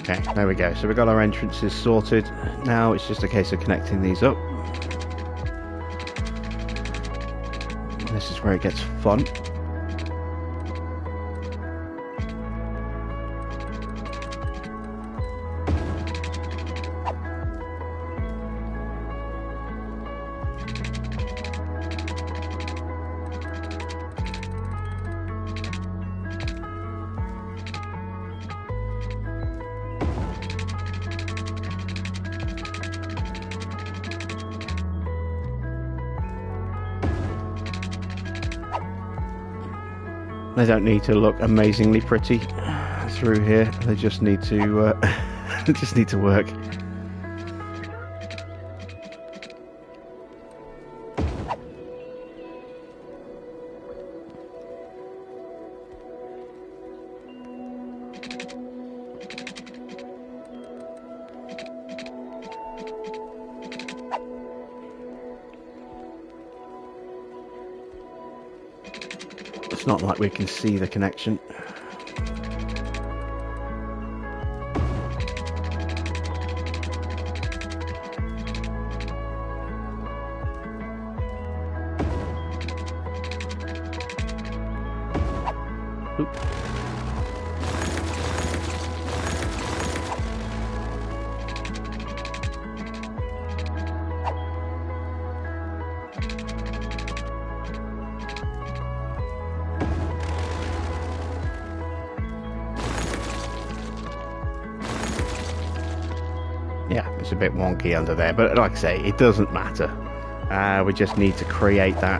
Okay, there we go. So we've got our entrances sorted. Now it's just a case of connecting these up. This is where it gets fun. They don't need to look amazingly pretty through here. They just need to just need to work. It's not like we can see the connection. Oop. Yeah, it's a bit wonky under there, but like I say, it doesn't matter. We just need to create that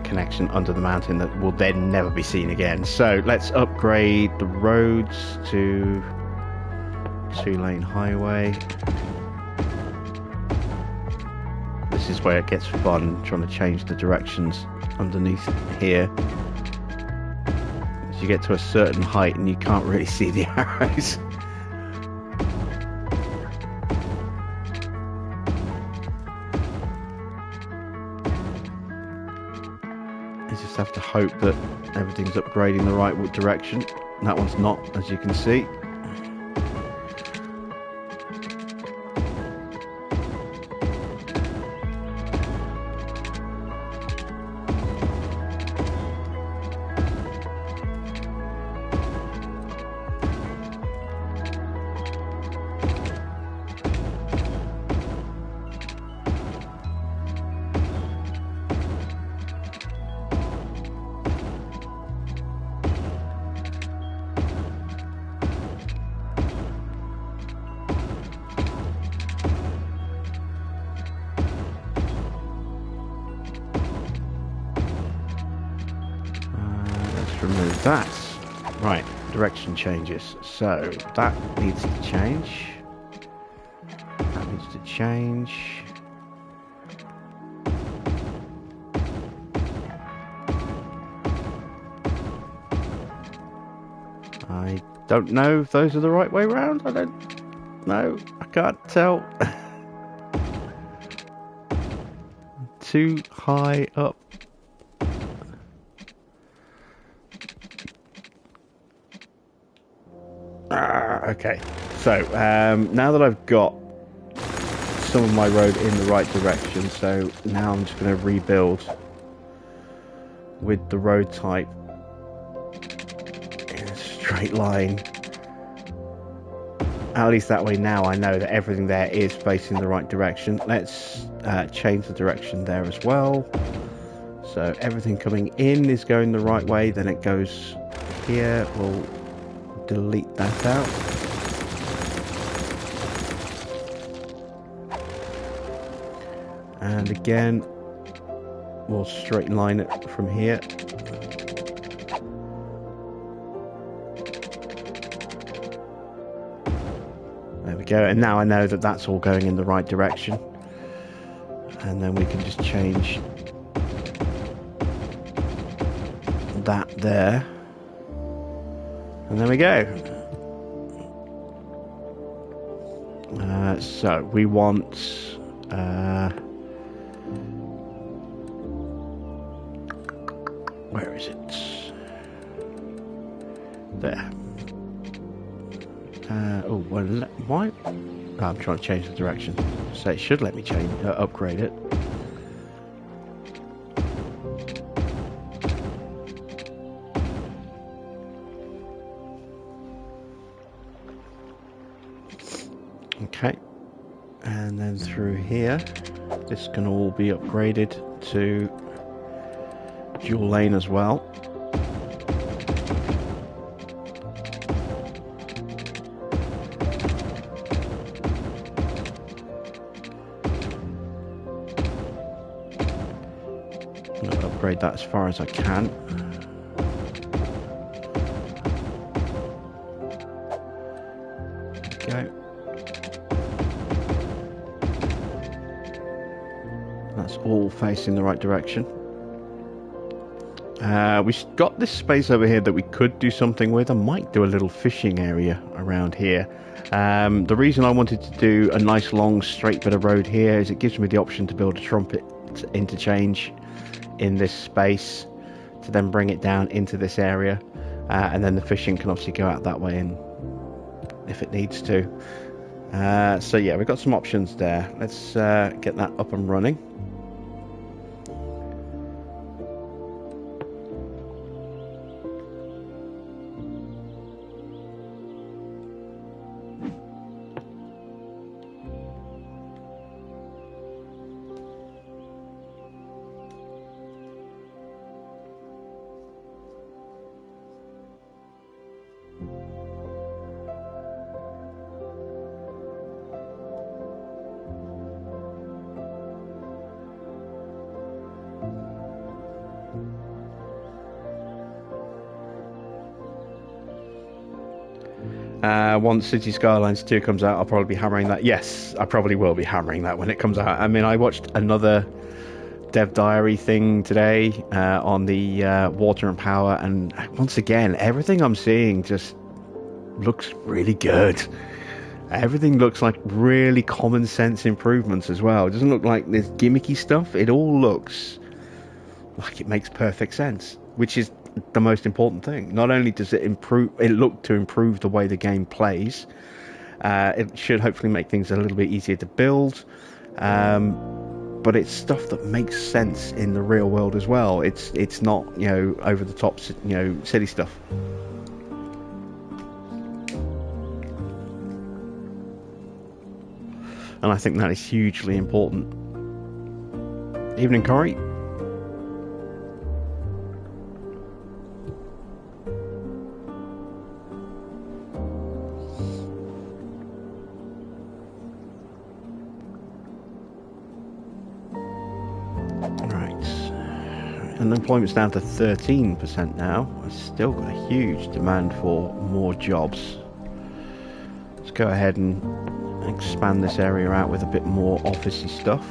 connection under the mountain that will then never be seen again. So let's upgrade the roads to 2-lane highway. This is where it gets fun, trying to change the directions underneath here. As you get to a certain height and you can't really see the arrows. You just have to hope that everything's upgrading the right direction. And that one's not, as you can see. Remove that. Right, direction changes. So that needs to change. That needs to change. I don't know if those are the right way round. I don't know. I can't tell. Too high up. Okay, so now that I've got some of my road in the right direction, so now I'm just going to rebuild with the road type in a straight line. At least that way now I know that everything there is facing the right direction. Let's change the direction there as well. So everything coming in is going the right way, then it goes here. We'll delete that out. And again, we'll straight line it from here. we go. And now I know that that's all going in the right direction. And then we can just change that there. And there we go. So we want where is it? There. Oh, well, why? Oh, I'm trying to change the direction. So it should let me change, upgrade it. Okay, and then through here, this can all be upgraded to dual lane as well. I'm going to upgrade that as far as I can. There we go. That's all facing the right direction. We've got this space over here that we could do something with. I might do a little fishing area around here. The reason I wanted to do a nice long straight bit of road here is it gives me the option to build a trumpet interchange in this space to then bring it down into this area, and then the fishing can obviously go out that way and if it needs to. So yeah, we've got some options there. Let's get that up and running. Once City Skylines 2 comes out, I'll probably be hammering that. Yes, I probably will be hammering that when it comes out. I mean, I watched another Dev Diary thing today on the water and power, and once again, everything I'm seeing just looks really good. Everything looks like really common sense improvements as well. It doesn't look like this gimmicky stuff. It all looks like it makes perfect sense, which is the most important thing. Not only does it look to improve the way the game plays, it should hopefully make things a little bit easier to build, but it's stuff that makes sense in the real world as well. It's not, you know, over the top, you know, silly stuff. And I think that is hugely important. Evening, Corey. Unemployment's down to 13% now. I've still got a huge demand for more jobs. Let's go ahead and expand this area out with a bit more officey stuff.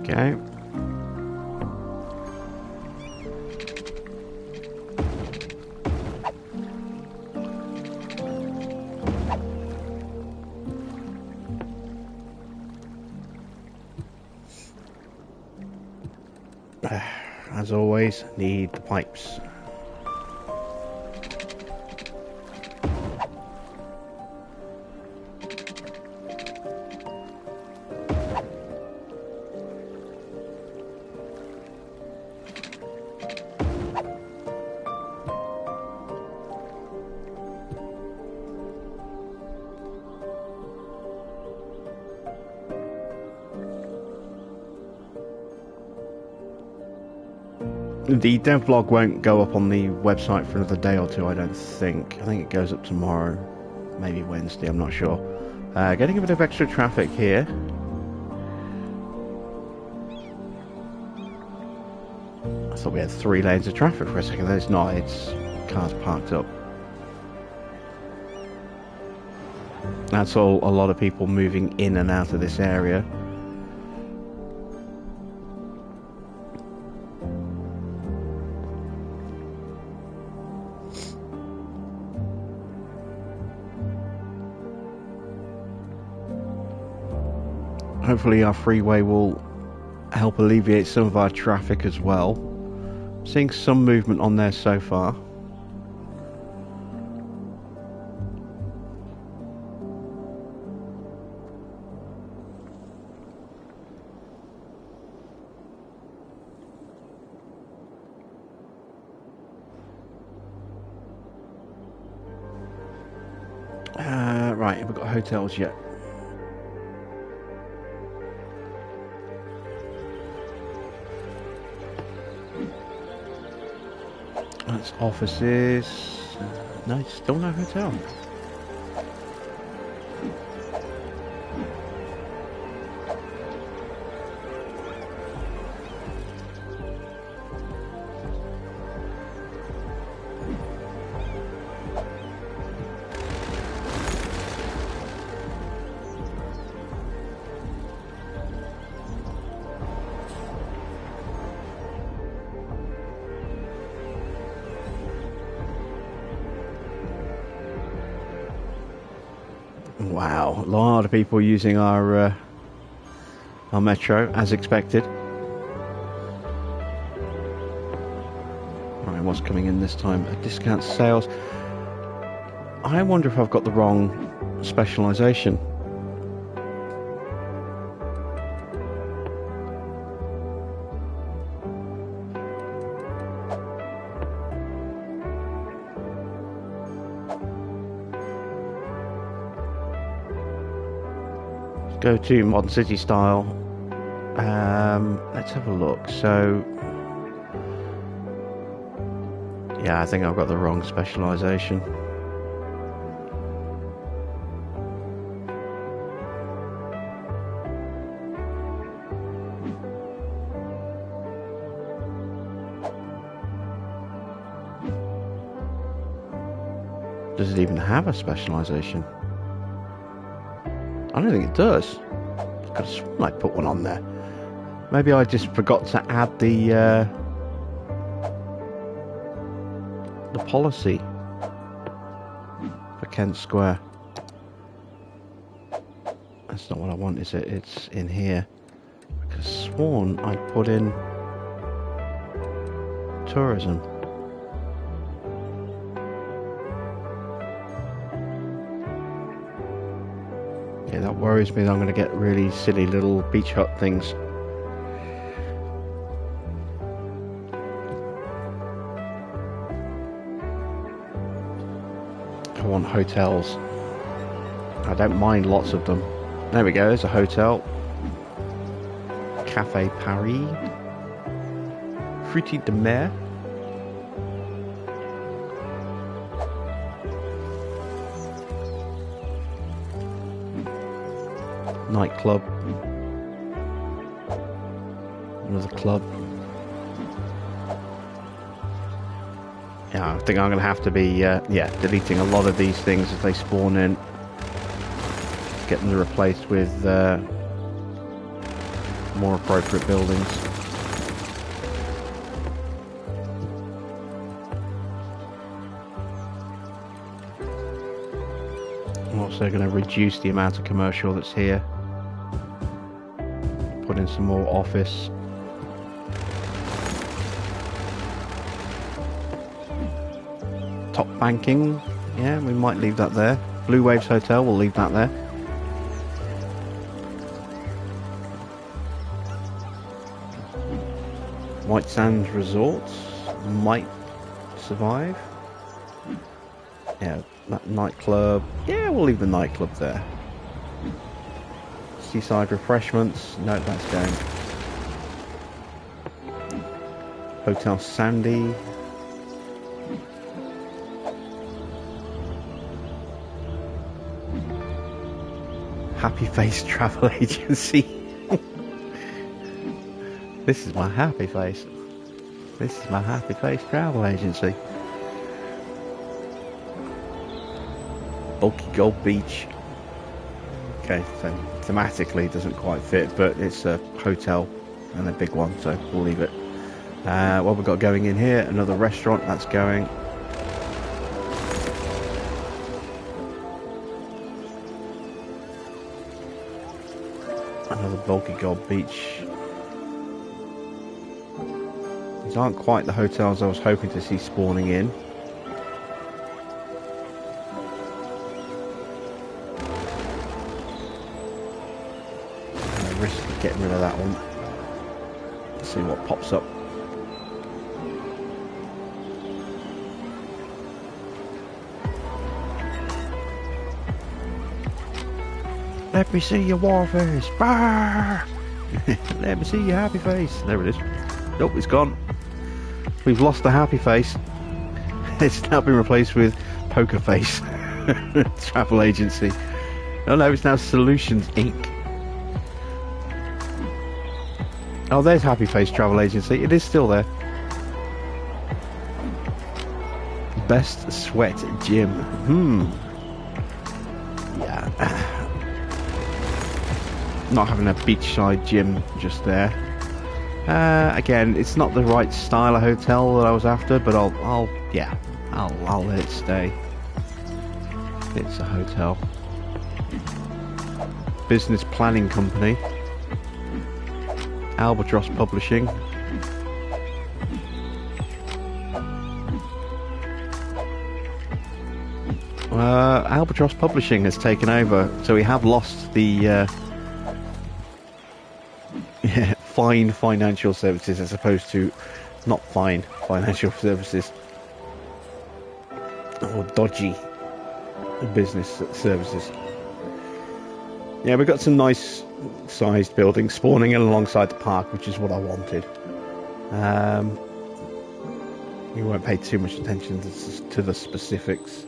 go. As always, need the pipes. The devlog won't go up on the website for another day or two, I don't think. I think it goes up tomorrow, maybe Wednesday, I'm not sure. Getting a bit of extra traffic here. I thought we had 3 lanes of traffic for a second, it's not, it's cars parked up. That's all, a lot of people moving in and out of this area. Hopefully our freeway will help alleviate some of our traffic as well. Seeing some movement on there so far. Right, have we got hotels yet? That's offices. No, still no hotel. Wow, a lot of people using our metro, as expected. Right, what's coming in this time? Discount sales. I wonder if I've got the wrong specialisation. Go to Modern City style. Let's have a look. So, yeah, I think I've got the wrong specialisation. Does it even have a specialisation? I don't think it does. I could have sworn I put one on there. Maybe I just forgot to add the policy for Kent Square. That's not what I want, is it? It's in here. I could have sworn I put in tourism. Yeah, that worries me that I'm going to get really silly little beach hut things. I want hotels. I don't mind lots of them. There we go, there's a hotel. Café Paris. Fruity de Mer. Nightclub. Another club. Yeah, I think I'm going to have to be deleting a lot of these things as they spawn in. Get them replaced with more appropriate buildings. I'm also going to reduce the amount of commercial that's here. Put in some more office. Top banking, yeah, we might leave that there. Blue Waves Hotel, we'll leave that there. White Sands Resorts might survive. Yeah, that nightclub, yeah, we'll leave the nightclub there. Seaside Refreshments, no, that's going. Hotel Sandy. Happy Face Travel Agency. This is my happy face. This is my happy face travel agency. Bulky Gold Beach. Okay, so thematically it doesn't quite fit, but it's a hotel and a big one, so we'll leave it. What we've got going in here, another restaurant, that's going. Another Bulky Gold Beach. These aren't quite the hotels I was hoping to see spawning in. I risk getting rid of that one. Let's see what pops up. Let me see your war face. Let me see your happy face. There it is. Nope, it's gone. We've lost the happy face. It's now been replaced with Poker Face Travel Agency. Oh no, it's now Solutions Inc. Oh, there's Happy Face Travel Agency. It is still there. Best Sweat Gym. Yeah. Not having a beachside gym just there. Again, it's not the right style of hotel that I was after, but I'll let it stay. It's a hotel. Business Planning Company. Albatross Publishing. Albatross Publishing has taken over, so we have lost the fine financial services as opposed to not fine financial services or dodgy business services. Yeah, we've got some nice sized buildings spawning in alongside the park, which is what I wanted. We won't pay too much attention to the specifics.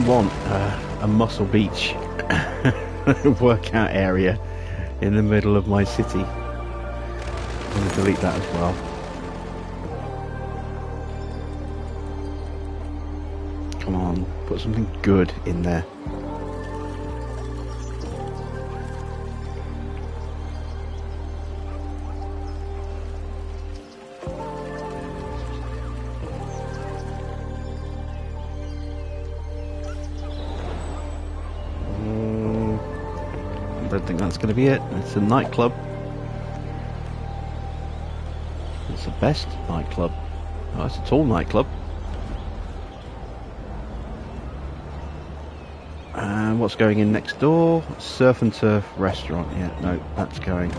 Want a Muscle Beach workout area in the middle of my city. I'm going to delete that as well. Come on, put something good in there. I don't think that's going to be it. It's a nightclub. It's the best nightclub. Oh, it's a tall nightclub. And what's going in next door? Surf and Turf Restaurant. Yeah, no, that's going.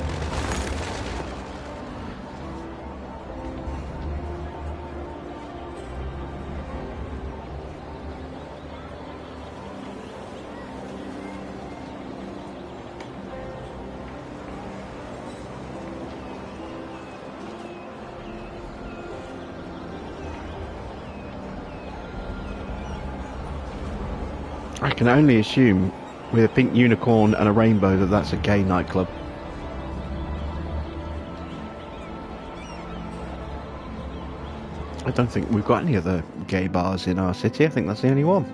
I can only assume with a pink unicorn and a rainbow that that's a gay nightclub. I don't think we've got any other gay bars in our city. I think that's the only one.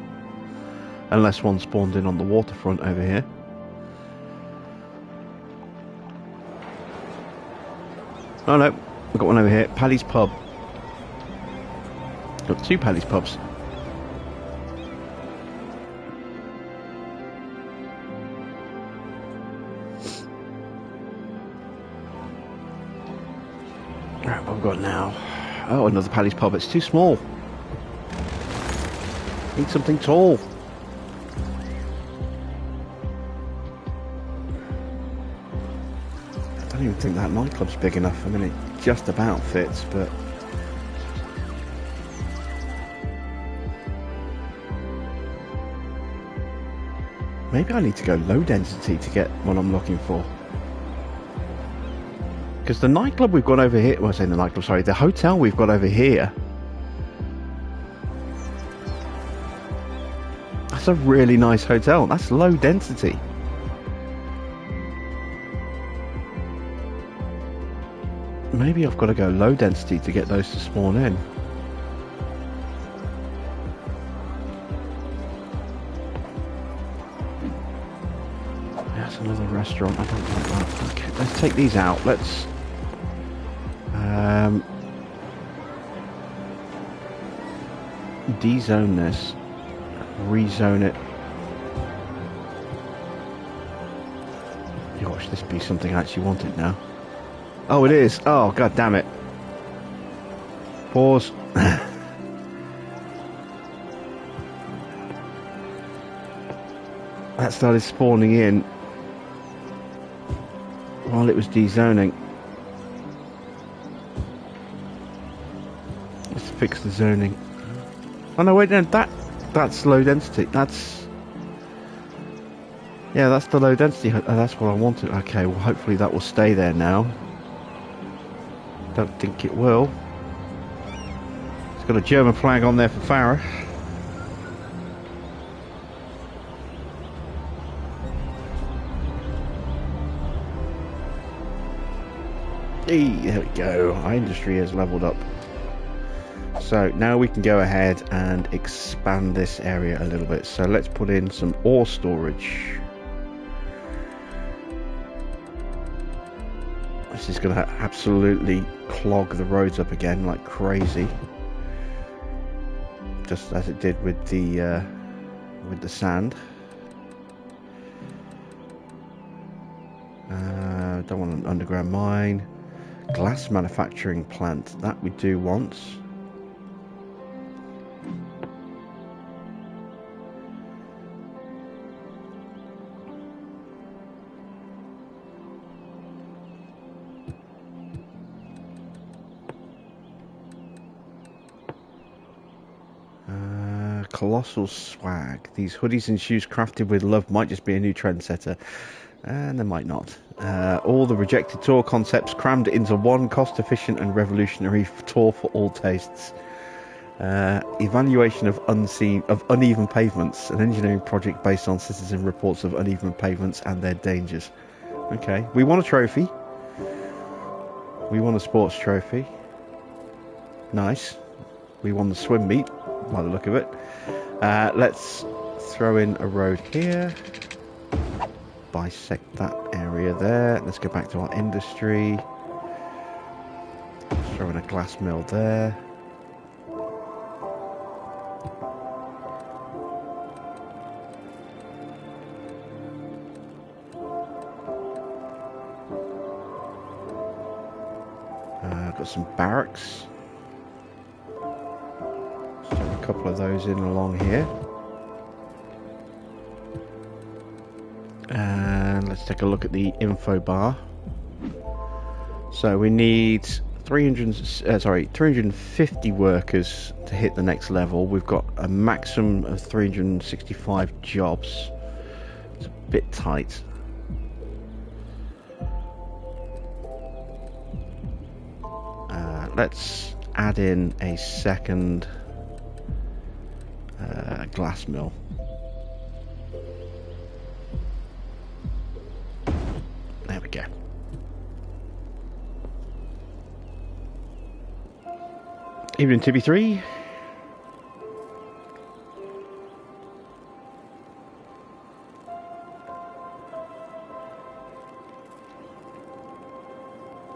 Unless one spawned in on the waterfront over here. Oh no, we've got one over here. Paddy's Pub. Got two Paddy's Pubs. Right, what have we got now? Oh, another Paddy's Pub. It's too small. Need something tall. I don't even think that nightclub's big enough. I mean, it just about fits, but... maybe I need to go low density to get what I'm looking for. Because the nightclub we've got over here... well, I say the nightclub, sorry. The hotel we've got over here... that's a really nice hotel. That's low density. Maybe I've got to go low density to get those to spawn in. That's another restaurant. I don't like that. Okay, let's take these out. Let's... dezone this. Rezone it. Gosh, this be something I actually wanted now. Oh, it is. Oh, god damn it. Pause. That started spawning in while it was dezoning. Let's fix the zoning. Oh no, wait, no, that's low density. That's... yeah, that's the low density. That's what I wanted. Okay, well, hopefully that will stay there now. Don't think it will. It's got a German flag on there for Farah. Hey, there we go. Our industry has leveled up. So now we can go ahead and expand this area a little bit. So let's put in some ore storage. This is going to absolutely clog the roads up again like crazy, just as it did with the sand. Don't want an underground mine. Glass manufacturing plant, that we do want. Colossal swag. These hoodies and shoes crafted with love might just be a new trendsetter. And they might not. All the rejected tour concepts crammed into one cost-efficient and revolutionary tour for all tastes. Evaluation of uneven pavements. An engineering project based on citizen reports of uneven pavements and their dangers. Okay, we want a trophy. We want a sports trophy. Nice. We won the swim meet, by the look of it. Let's throw in a road here. Bisect that area there. Let's go back to our industry. Let's throw in a glass mill there. Got some barracks. Let's throw a couple of those in along here. And let's take a look at the info bar. So we need 350 workers to hit the next level. We've got a maximum of 365 jobs. It's a bit tight. Let's add in a second glass mill. Evening, TB3.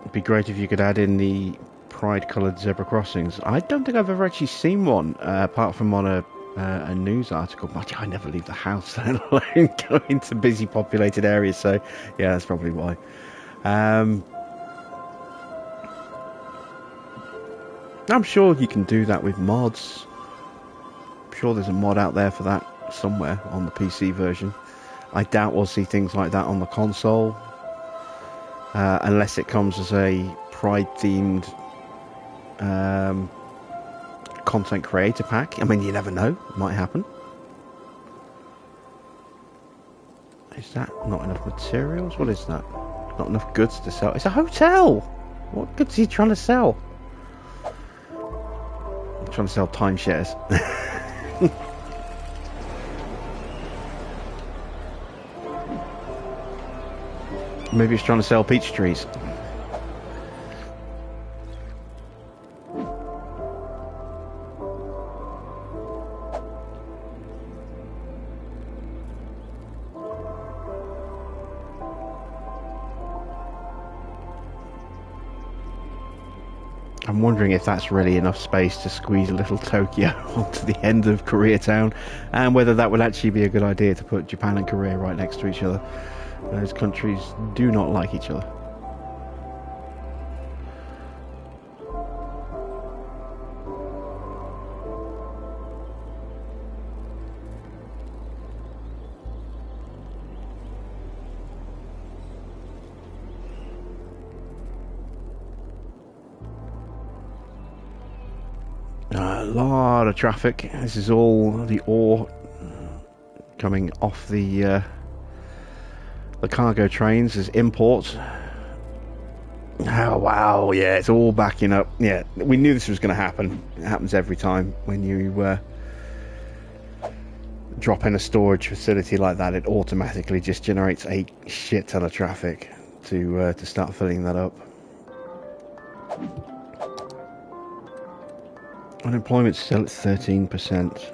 It'd be great if you could add in the pride-coloured zebra crossings. I don't think I've ever actually seen one, apart from on a news article. But I never leave the house, let alone go into busy populated areas. So, yeah, that's probably why. I'm sure you can do that with mods. I'm sure there's a mod out there for that somewhere on the PC version. I doubt we'll see things like that on the console, unless it comes as a Pride-themed content creator pack. I mean, you never know. It might happen. Is that not enough materials? What is that? Not enough goods to sell. It's a hotel! What goods are you trying to sell? I'm trying to sell timeshares. Maybe he's trying to sell peach trees. I'm wondering if that's really enough space to squeeze a little Tokyo onto the end of Koreatown, and whether that would actually be a good idea to put Japan and Korea right next to each other. Those countries do not like each other. A lot of traffic. This is all the ore coming off the cargo trains as imports. Oh wow, yeah, it's all backing up. Yeah, we knew this was going to happen. It happens every time when you drop in a storage facility like that. It automatically just generates a shit ton of traffic to start filling that up. Unemployment's still at 13%.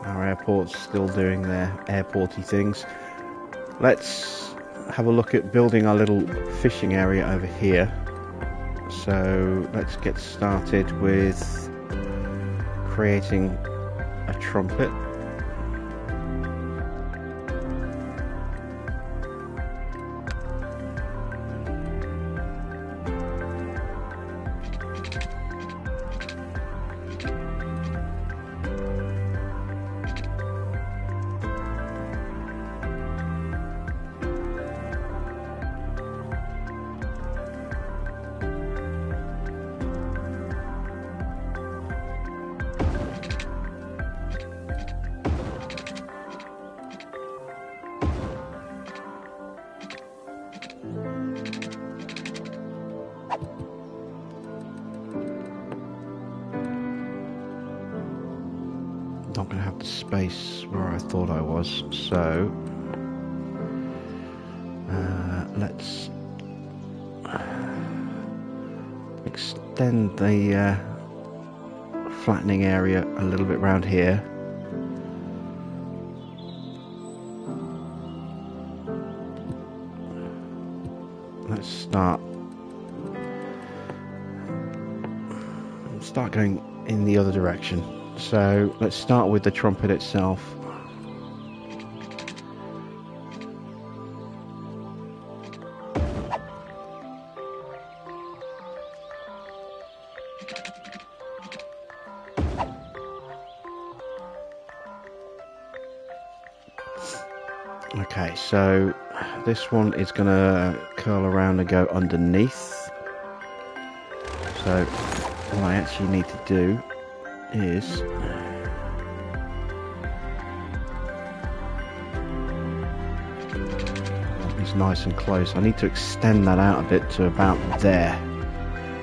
Our airport's still doing their airporty things. Let's have a look at building our little fishing area over here. So let's get started with creating a trumpet. Not going to have the space where I thought I was, so let's extend the flattening area a little bit around here. Let's start going in the other direction. So let's start with the trumpet itself. Okay, so this one is going to curl around and go underneath. So what I actually need to do is it's nice and close. I need to extend that out a bit to about there,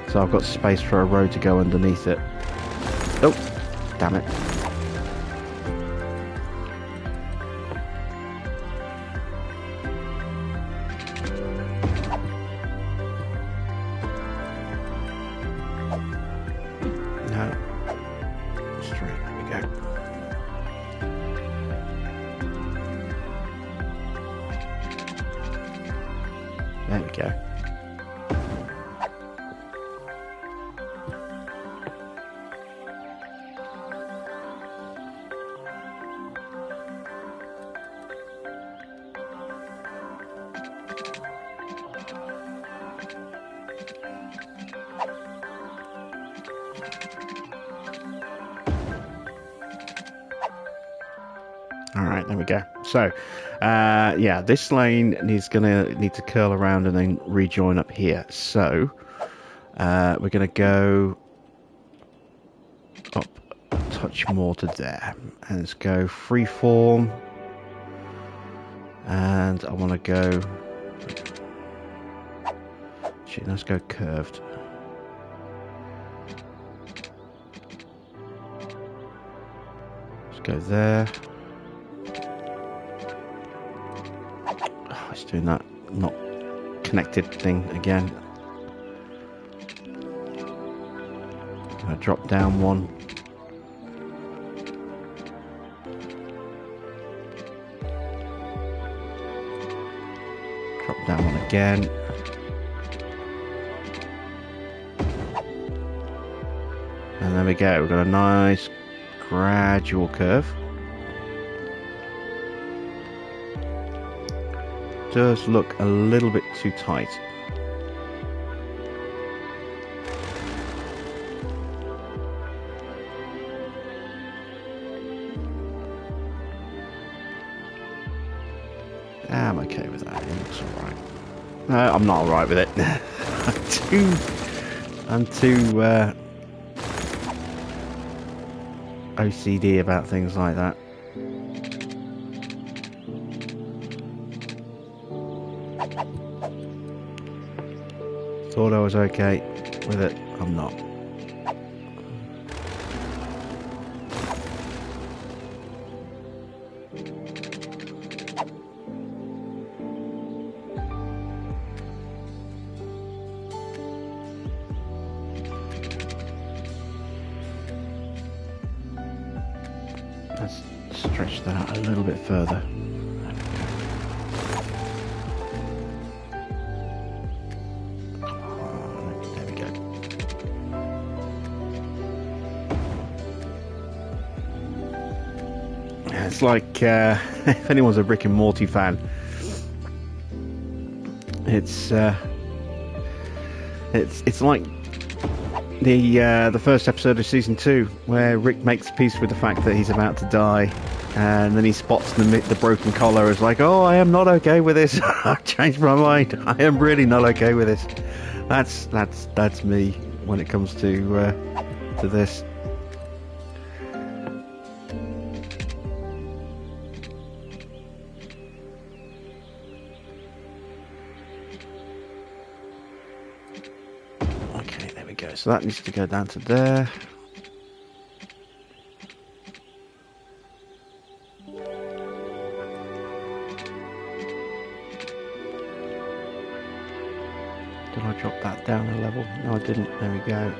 so I've got space for a road to go underneath it. Oh, damn it. There we go. All right, there we go. So, yeah, this lane is gonna need to curl around and then rejoin up here. So, we're gonna go up a touch more to there, and let's go freeform. And I want to go. Actually, let's go curved. Let's go there. It's doing that not connected thing again. I'm gonna drop down one. Drop down one again. And there we go. We've got a nice gradual curve. Does look a little bit too tight. I'm okay with that. It looks alright. No, I'm not alright with it. I'm too OCD about things like that. Thought I was okay with it. I'm not. Let's stretch that out a little bit further. It's like if anyone's a Rick and Morty fan, it's like the first episode of season 2 where Rick makes peace with the fact that he's about to die, and then he spots the broken collar. Is like, oh, I am not okay with this. I've changed my mind. I am really not okay with this. That's me when it comes to this. So that needs to go down to there. Did I drop that down a level? No, I didn't. There we go.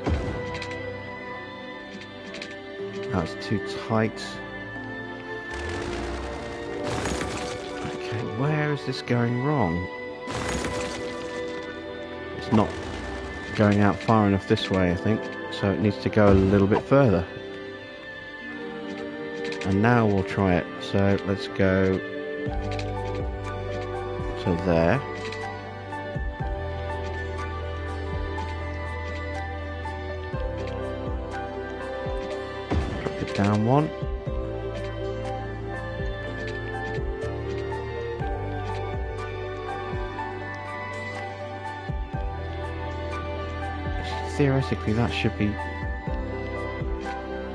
That was too tight. Okay, where is this going wrong? It's not going out far enough this way, I think, so it needs to go a little bit further. And now we'll try it. So let's go to there. Drop it down one. Theoretically, that should be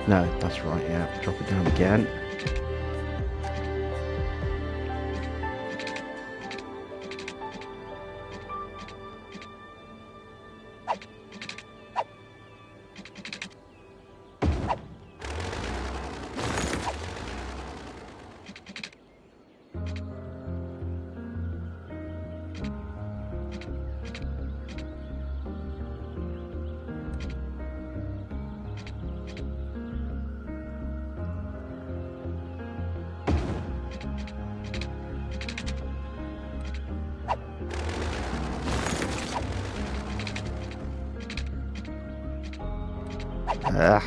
No, that's right, yeah. Drop it down again. Ah.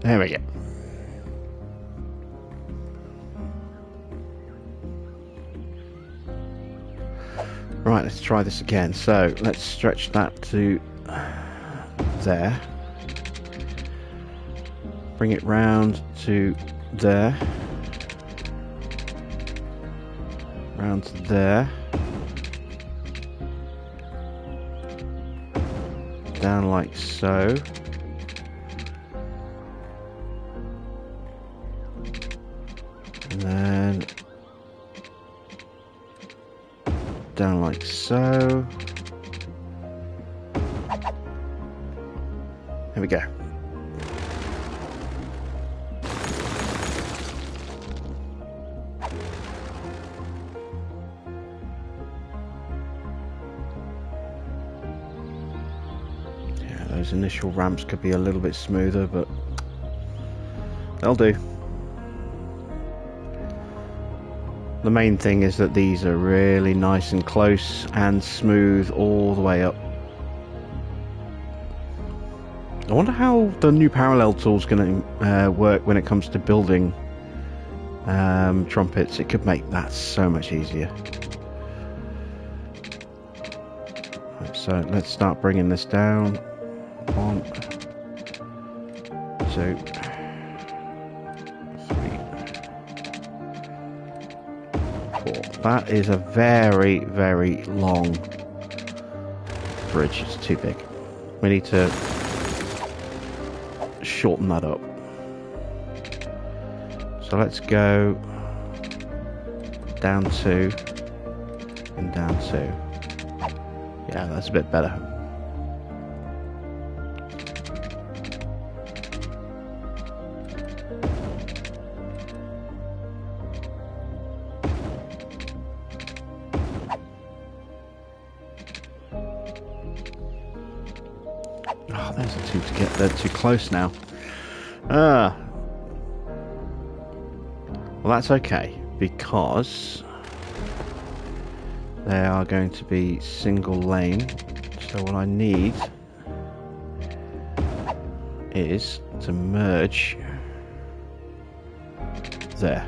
There we go. Right, let's try this again. So let's stretch that to there. Bring it round to there. Round to there. Down like so. And then down like so. There we go. Yeah, those initial ramps could be a little bit smoother, but they'll do. The main thing is that these are really nice and close and smooth all the way up. I wonder how the new parallel tool is going to work when it comes to building trumpets. It could make that so much easier. Right, so let's start bringing this down. 1, 2, 3, 4. That is a very, very long bridge. It's too big. We need to shorten that up. So let's go down 2 and down 2. Yeah, that's a bit better. Oh, there's a 2 to get. They're too close now. Well, that's okay, because they are going to be single lane. So what I need is to merge there.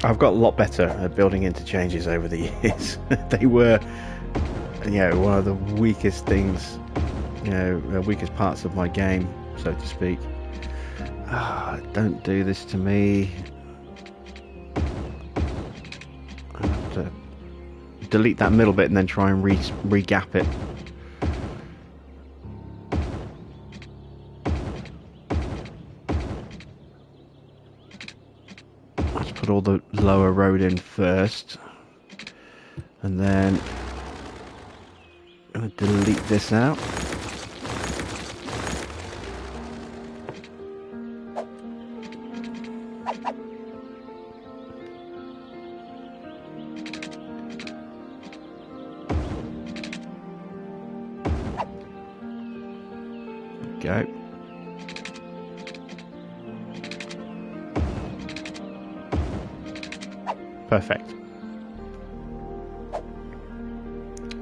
I've got a lot better at building interchanges over the years. They were, one of the weakest things, the weakest parts of my game, so to speak. Don't do this to me. I have to delete that middle bit and then try and re-gap it. Let's put all the lower road in first, and then I'm going to delete this out. Go. Perfect.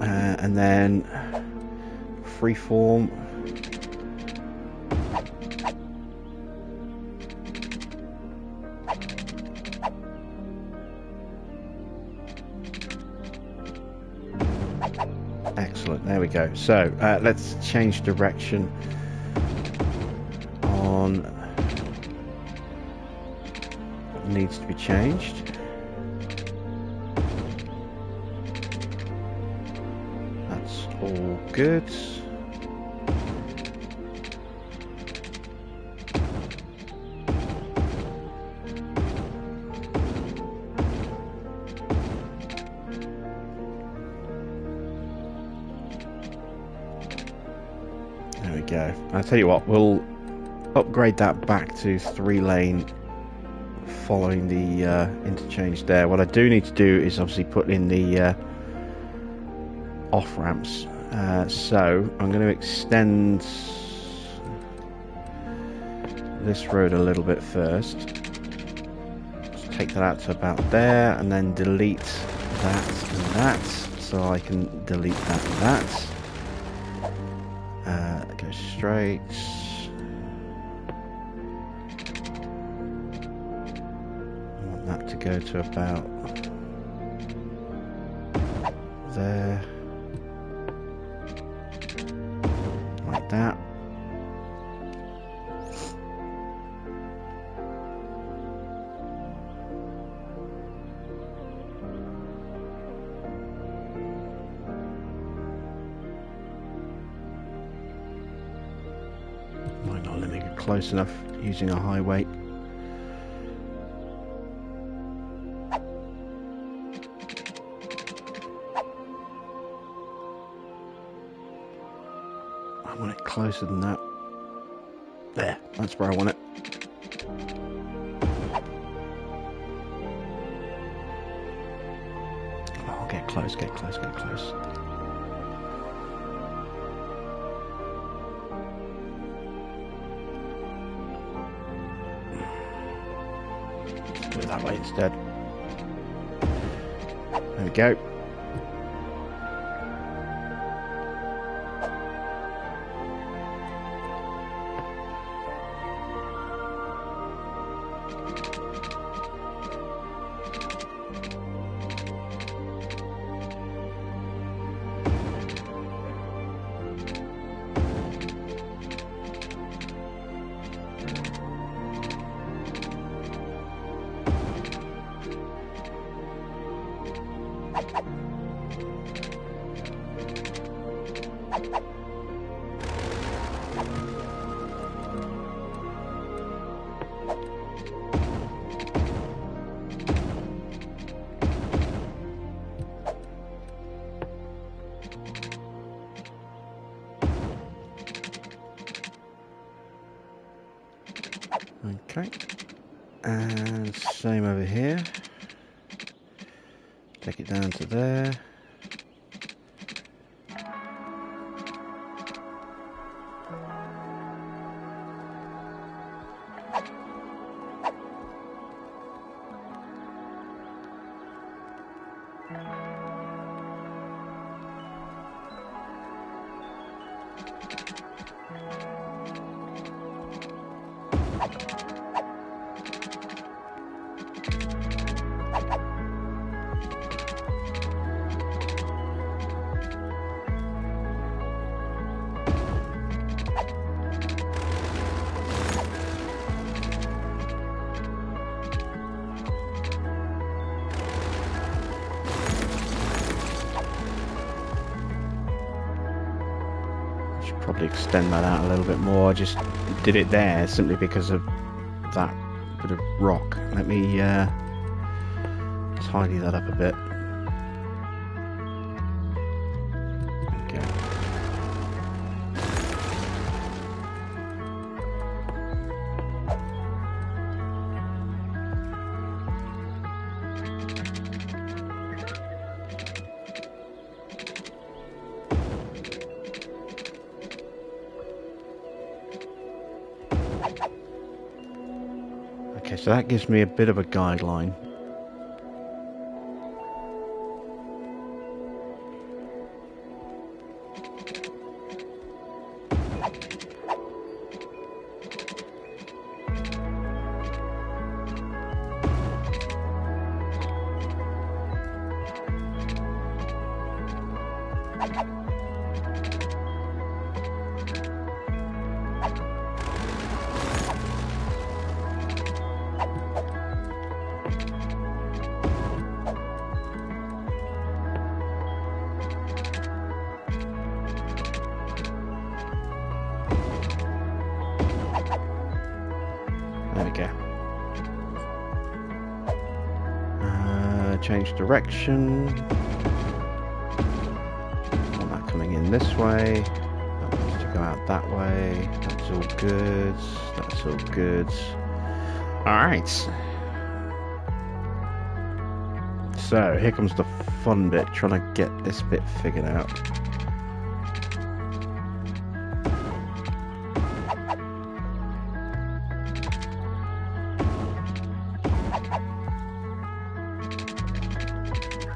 and then freeform. Excellent, there we go. So let's change direction on what needs to be changed. That's all good. There we go. I'll tell you what, we'll upgrade that back to 3-lane following the interchange there. What I do need to do is obviously put in the off ramps. So I'm going to extend this road a little bit first. Just take that out to about there, and then delete that and that, so I can delete that and that. Go straight. I want that to go to about there, like that. Might not let me get close enough using a high weight. I want it closer than that. There, that's where I want it. Oh, get close, get close, get close. Let's do it that way instead. There we go. Okay, and same over here. Take it down to there. Probably extend that out a little bit more. I just did it there simply because of that bit of rock. Let me tidy that up a bit. There we go. Okay, so that gives me a bit of a guideline. change direction. I want that coming in this way. That wants to go out that way. That's all good. That's all good. Alright. So, here comes the fun bit, trying to get this bit figured out.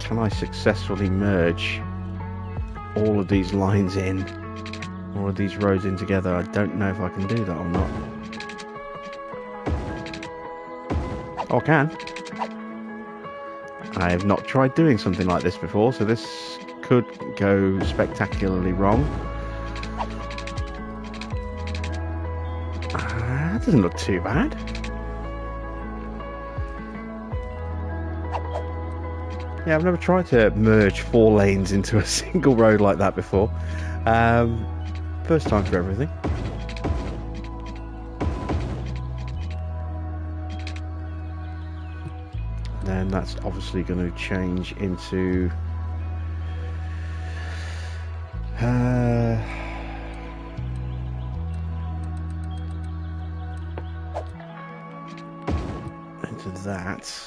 Can I successfully merge all of these lines in, all of these roads in together? I don't know if I can do that or not. Oh, I can. I have not tried doing something like this before, so this could go spectacularly wrong. That doesn't look too bad. Yeah, I've never tried to merge 4 lanes into a single road like that before. First time for everything. Then that's obviously going to change into that.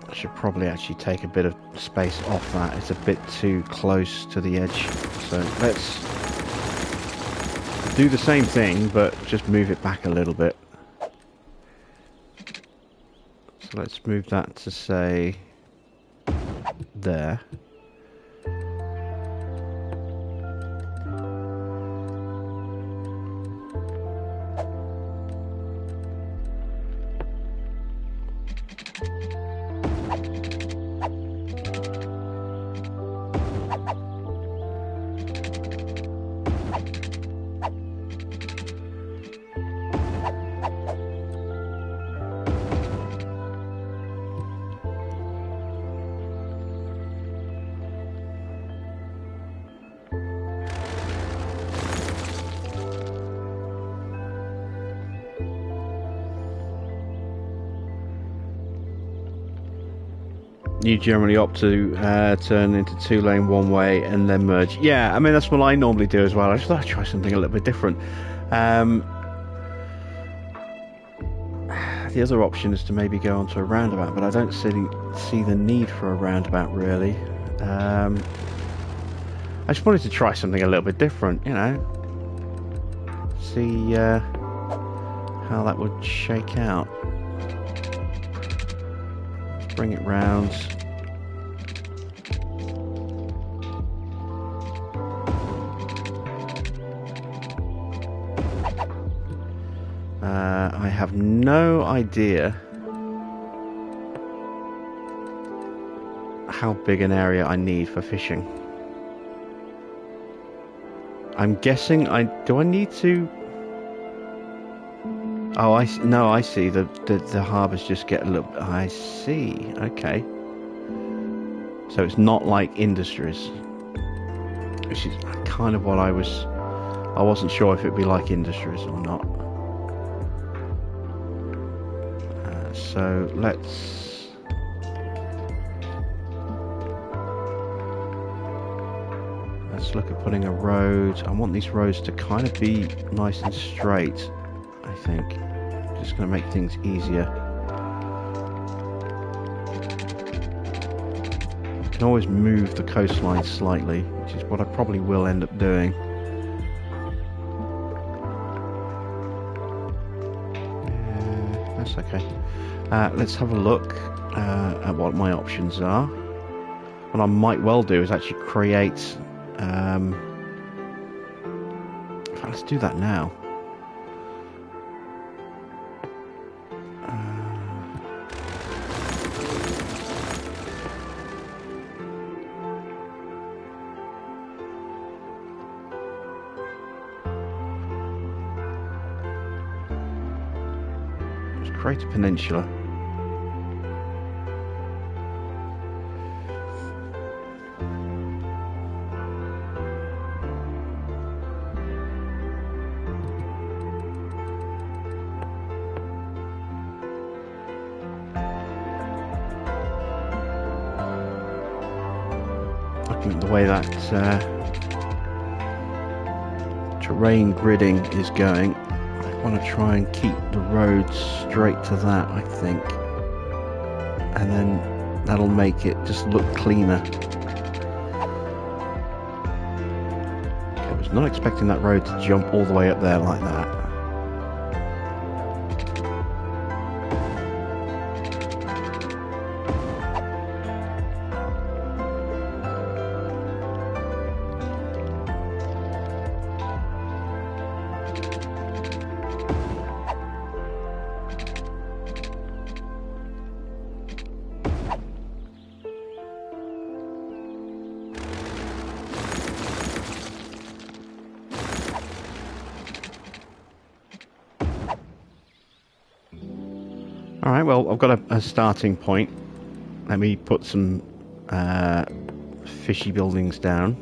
I should probably actually take a bit of space off that. It's a bit too close to the edge. So let's do the same thing, but just move it back a little bit. So let's move that to, say, there. You generally opt to turn into 2-lane one-way and then merge. Yeah, I mean, that's what I normally do as well. I just thought I'd try something a little bit different. The other option is to maybe go onto a roundabout, but I don't see the need for a roundabout, really. I just wanted to try something a little bit different, you know. See how that would shake out. Bring it round. I have no idea how big an area I need for fishing. I'm guessing do I need to? Oh, I see. The harbours just get a little. I see. Okay. So it's not like industries, which is kind of what I wasn't sure if it'd be like industries or not. So let's look at putting a road. I want these roads to kind of be nice and straight, I think. Just going to make things easier. I can always move the coastline slightly, which is what I probably will end up doing. That's okay. Let's have a look at what my options are. What I might well do is actually create... let's do that now. Just create a peninsula. looking at the way that terrain gridding is going, I want to try and keep the road straight to that, I think, and then that'll make it just look cleaner. Okay, I was not expecting that road to jump all the way up there like that. Alright, well, I've got a starting point. Let me put some fishy buildings down.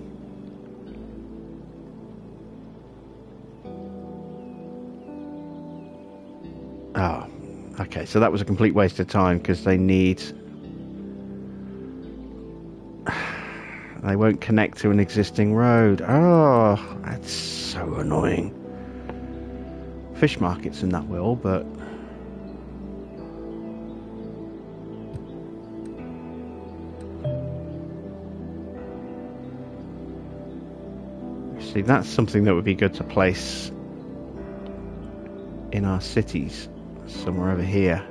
Oh, okay, so that was a complete waste of time because they need... They won't connect to an existing road. Oh, that's so annoying. Fish markets and that will, but... See, that's something that would be good to place in our cities, somewhere over here.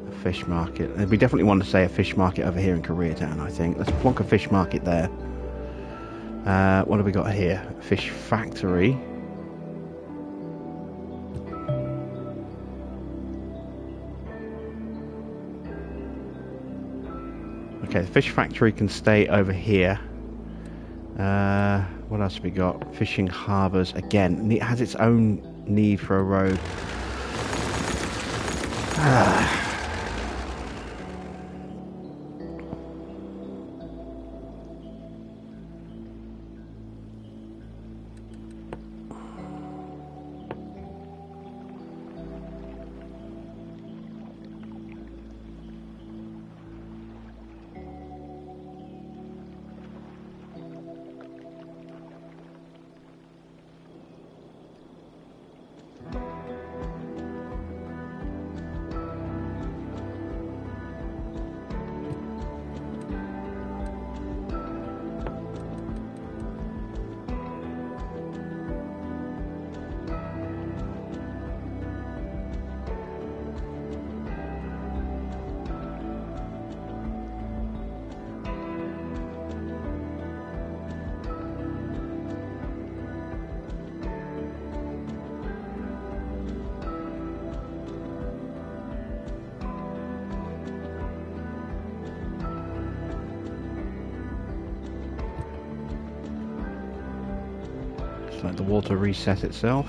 A fish market. We definitely want to say a fish market over here in Koreatown, I think. Let's plonk a fish market there. What have we got here? Fish factory. Okay, the fish factory can stay over here. What else have we got? Fishing harbours. Again, it has its own need for a road. Let the water reset itself.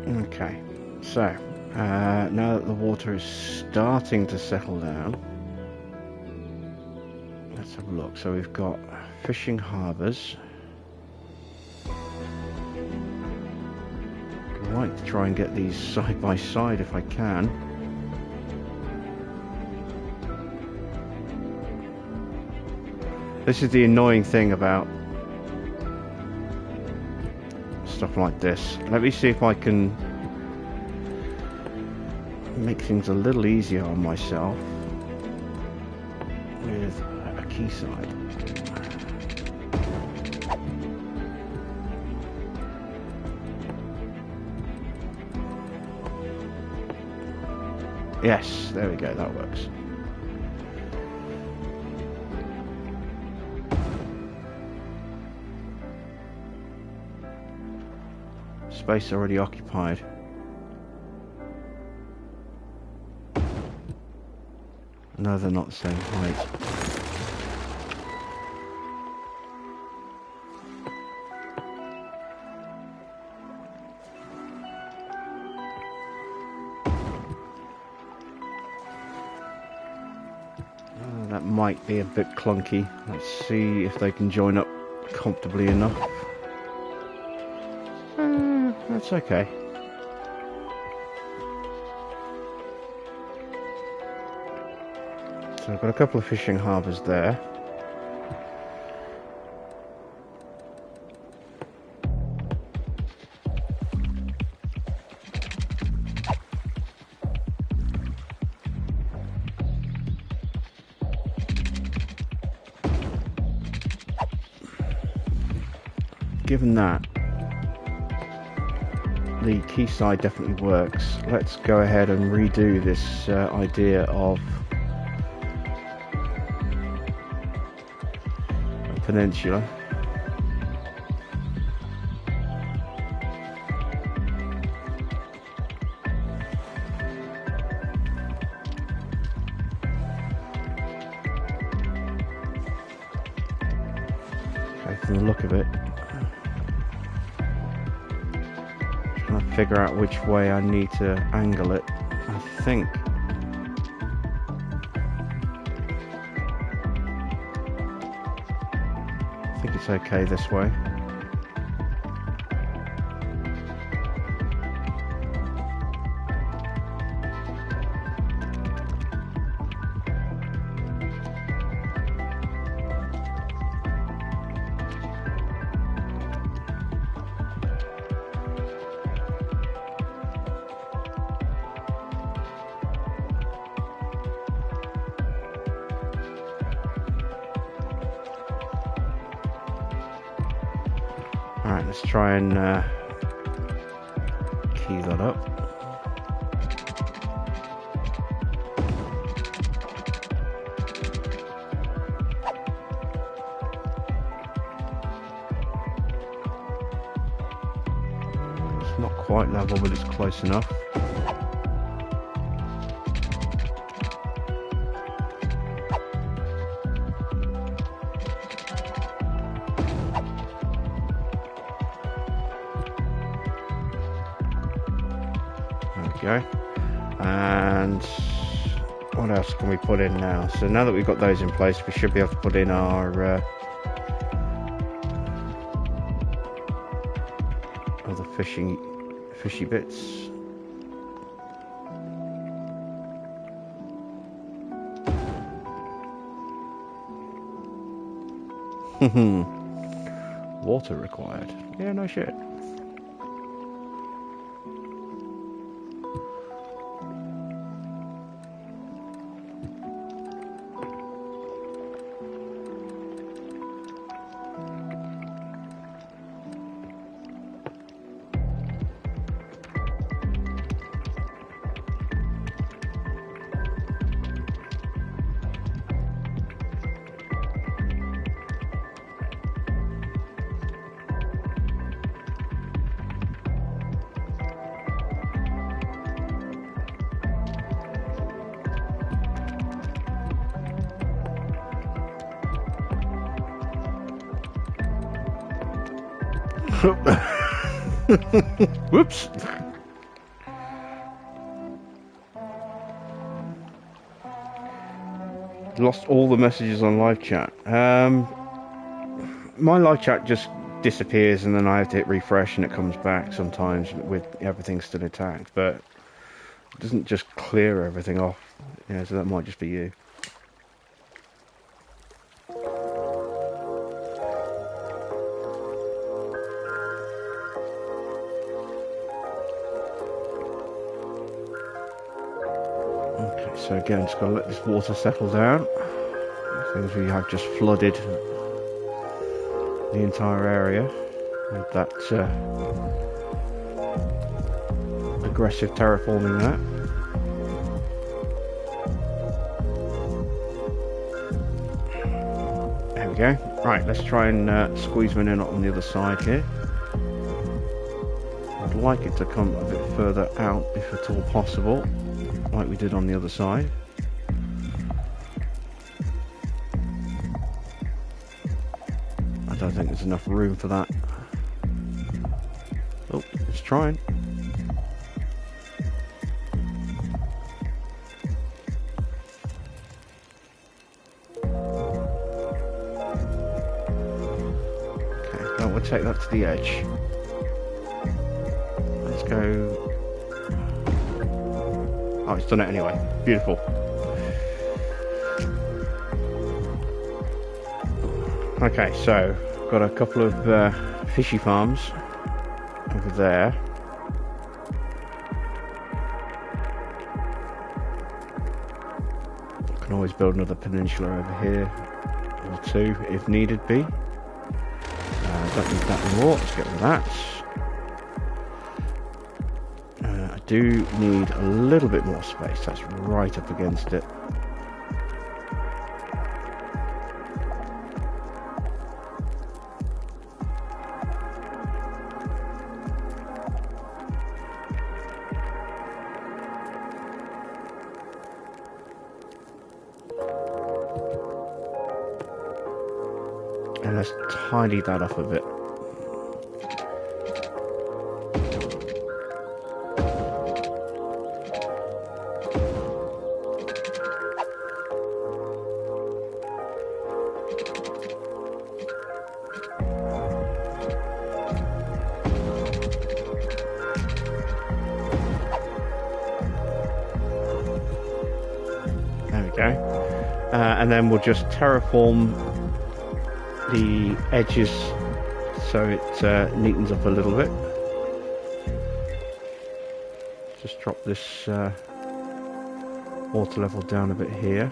Okay, so now that the water is starting to settle down, let's have a look. So we've got fishing harbours. I'd like to try and get these side by side if I can. This is the annoying thing about stuff like this. Let me see if I can make things a little easier on myself with a quayside. Yes, there we go, that works. Space already occupied. No, they're not the same height. That might be a bit clunky. Let's see if they can join up comfortably enough. That's okay. So I've got a couple of fishing harbours there. Given that the quayside definitely works, let's go ahead and redo this idea of a peninsula. Okay, from the look of it, figure out which way I need to angle it. I think it's okay this way. Alright, let's try and key that up. It's not quite level, but it's close enough. Go. And what else can we put in now? So now that we've got those in place, we should be able to put in our other fishy bits. Water required. Yeah, no shit. Whoops. Lost all the messages on live chat. My live chat just disappears and then I have to hit refresh and it comes back sometimes with everything still intact, but it doesn't just clear everything off. Yeah, so that might just be you. So again, just got to let this water settle down. Things we have just flooded the entire area with that aggressive terraforming there. There we go. Right, let's try and squeeze one in on the other side here. I'd like it to come a bit further out if at all possible, like we did on the other side. don't think there's enough room for that. Oh, it's trying. Okay, now we'll take that to the edge. Let's go. Oh, it's done it anyway. Beautiful. Okay, so got a couple of fishy farms over there. Can always build another peninsula over here, or two if needed be. Don't need that anymore. Let's get rid of that. I do need a little bit more space. That's right up against it. And let's tidy that up a bit. There we go. And then we'll just terraform the edges so it neatens up a little bit. Just drop this water level down a bit here.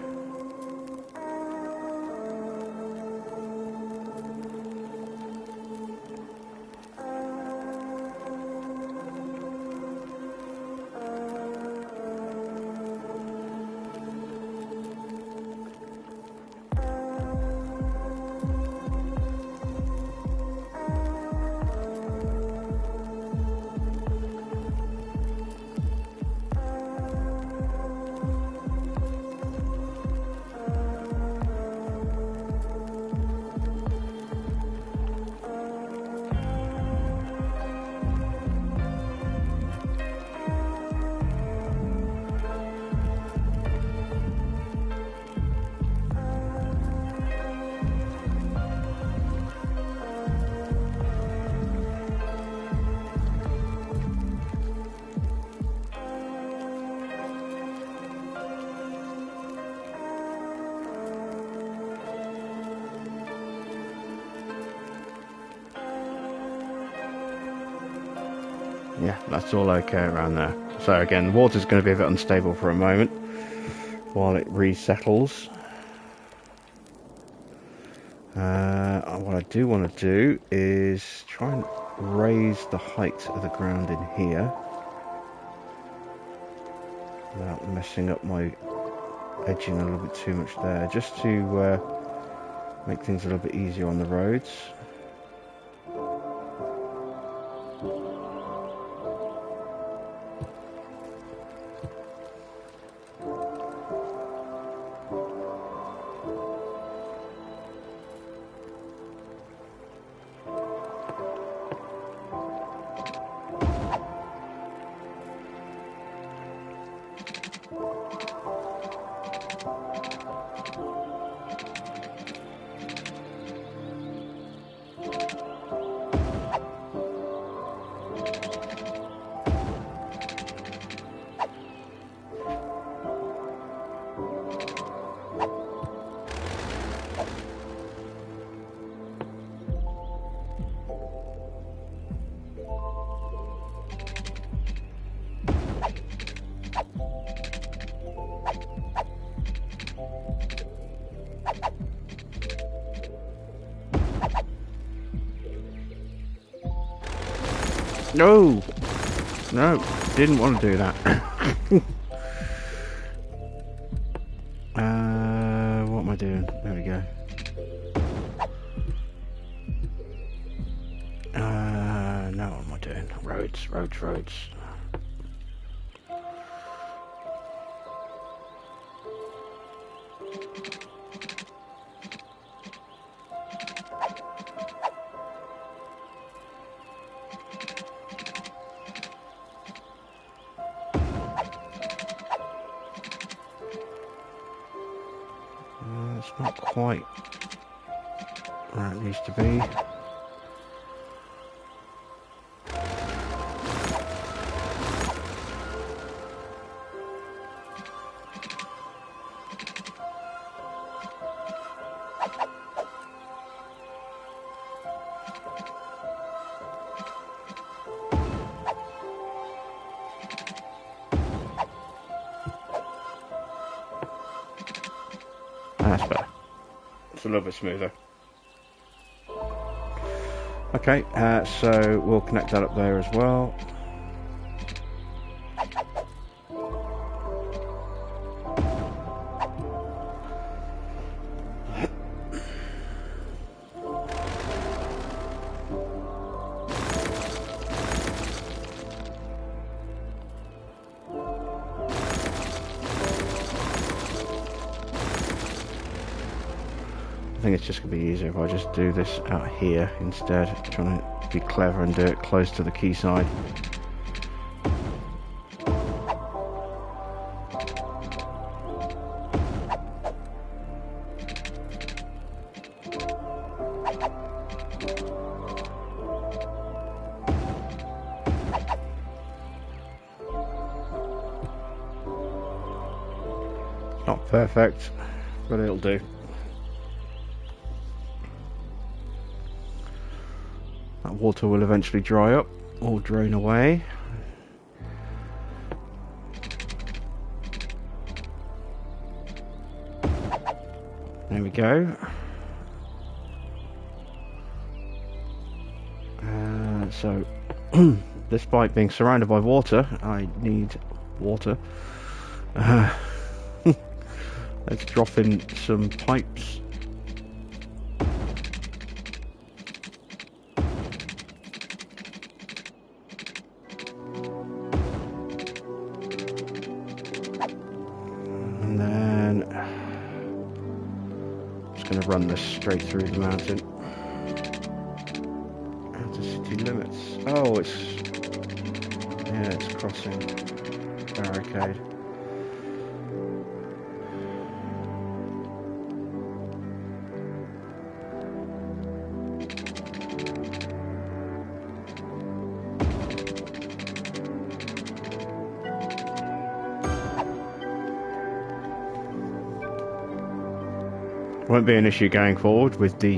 Yeah, that's all okay around there. So again, the water's going to be a bit unstable for a moment while it resettles. What I do want to do is try and raise the height of the ground in here without messing up my edging a little bit too much there, just to make things a little bit easier on the roads. No! No, didn't want to do that. What am I doing? There we go. No, what am I doing? Roads, roads, roads. Not quite where it needs to be. That's better. It's a little bit smoother. Okay, so we'll connect that up there as well. I think it's just going to be easier if I just do this out here instead, trying to be clever and do it close to the quayside. Not perfect, but it'll do. That water will eventually dry up or drain away. There we go. So, despite being surrounded by water, I need water. Let's drop in some pipes. And then I'm just going to run this straight through the mountain. Outer city limits. Oh, it's crossing barricade. Won't be an issue going forward with the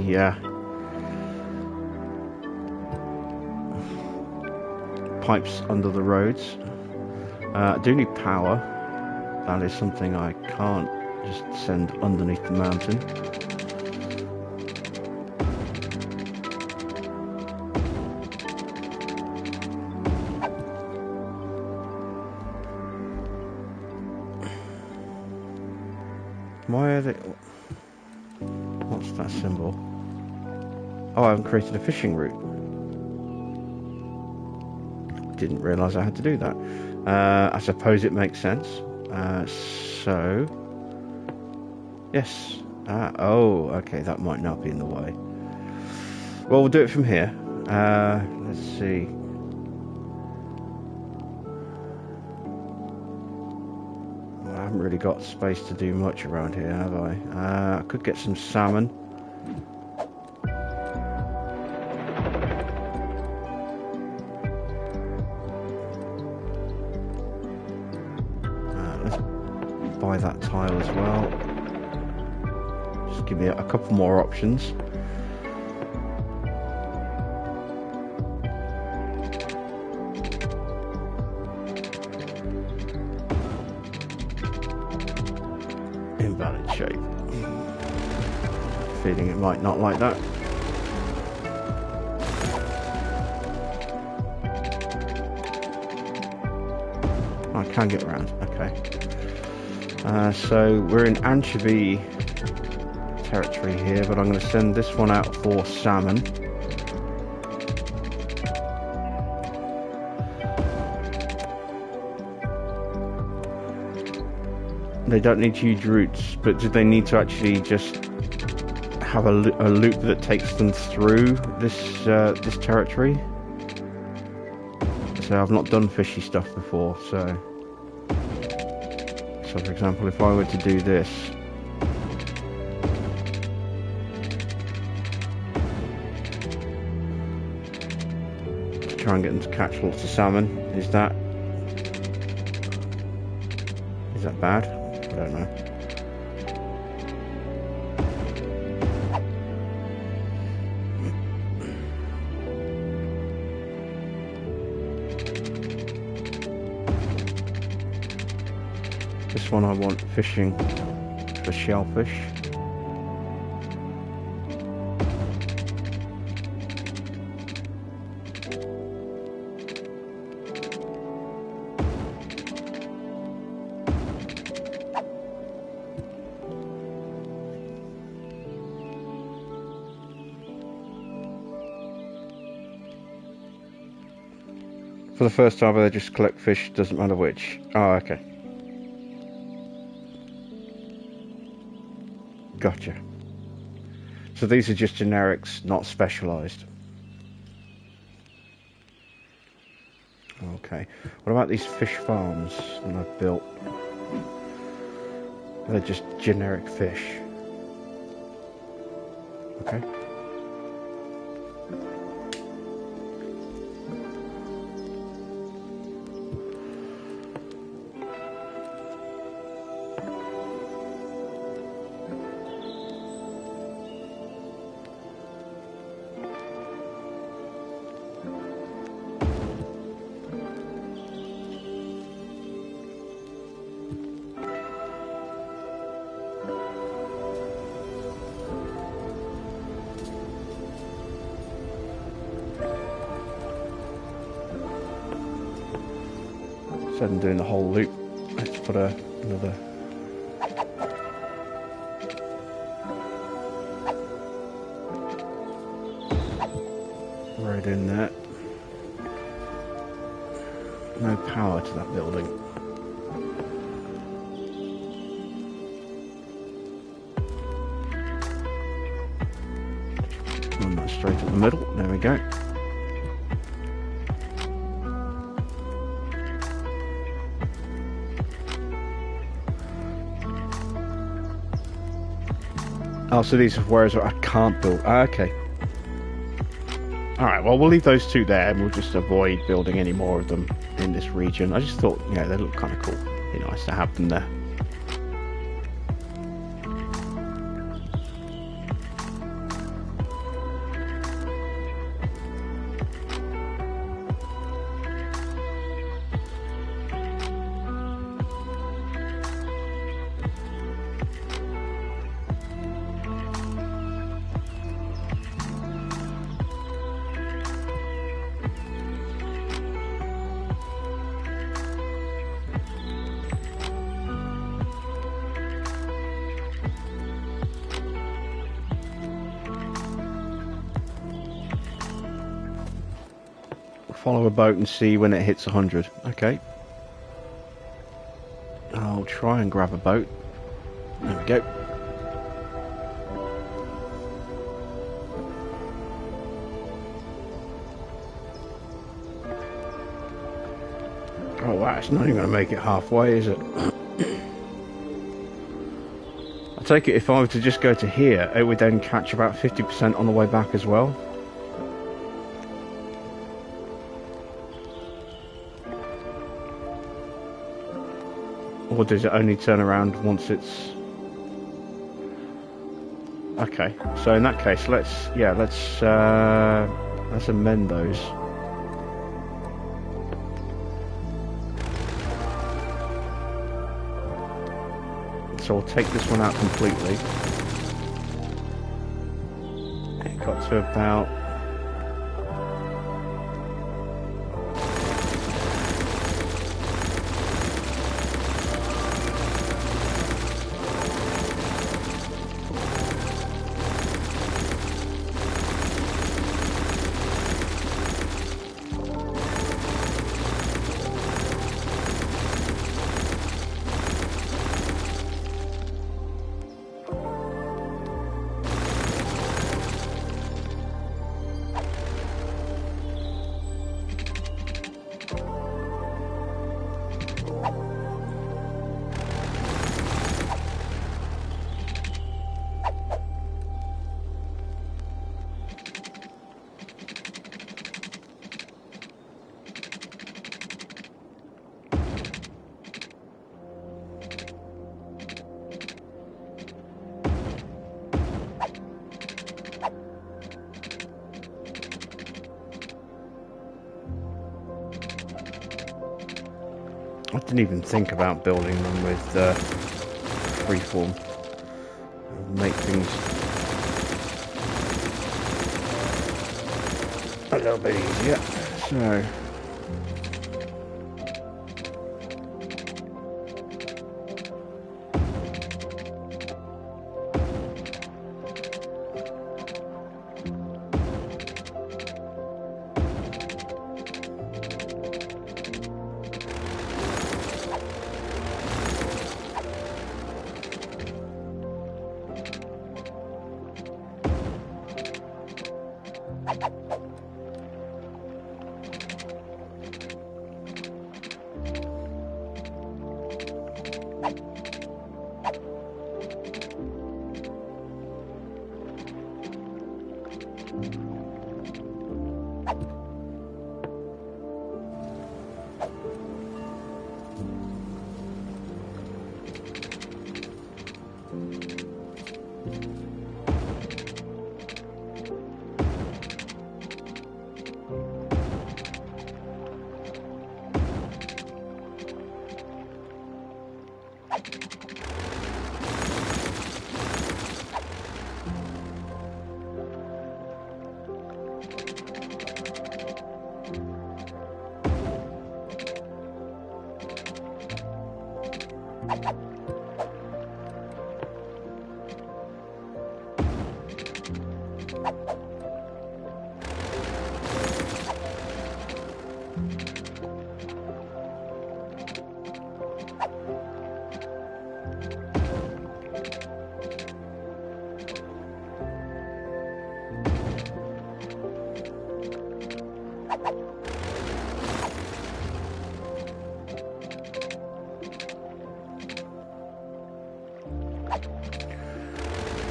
pipes under the roads. I do need power. That is something I can't just send underneath the mountain. Why are they... What's that symbol? Oh, I haven't created a fishing route. Didn't realise I had to do that. I suppose it makes sense. So... Yes. Oh, okay, that might not be in the way. Well, we'll do it from here. Let's see. I haven't really got space to do much around here, have I? I could get some salmon. Let's buy that tile as well. Just give me a couple more options. Invalid shape. Feeling it might not like that. I can get around, okay. So we're in anchovy territory here, but I'm going to send this one out for salmon. They don't need huge routes, but do they need to actually just have a loop that takes them through this this territory? So I've not done fishy stuff before, so for example, if I were to do this, try and get them to catch lots of salmon. Is that bad? I don't know. This one I want fishing for shellfish. For the first time, they just collect fish, doesn't matter which. Oh, okay. Gotcha. So these are just generics, not specialised. Okay. What about these fish farms that I've built? They're just generic fish. Okay. Instead of doing the whole loop, let's put another. Right in there. No power to that building. Run that straight up the middle. There we go. Oh, so these are whereas I can't build. Okay. Alright, well, we'll leave those two there and we'll just avoid building any more of them in this region. I just thought, you know, they look kind of cool. It'd be nice to have them there. Follow a boat and see when it hits 100. Okay. I'll try and grab a boat. There we go. Oh wow, it's not even going to make it halfway, is it? I take it if I were to just go to here, it would then catch about 50% on the way back as well. Or does it only turn around once it's... Okay, so in that case, let's amend those. So I'll take this one out completely. It got to about... Didn't even think about building them with freeform. Make things a little bit easier. So.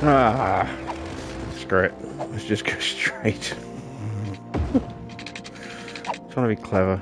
Ah, screw it. Let's just go straight. Trying to be clever.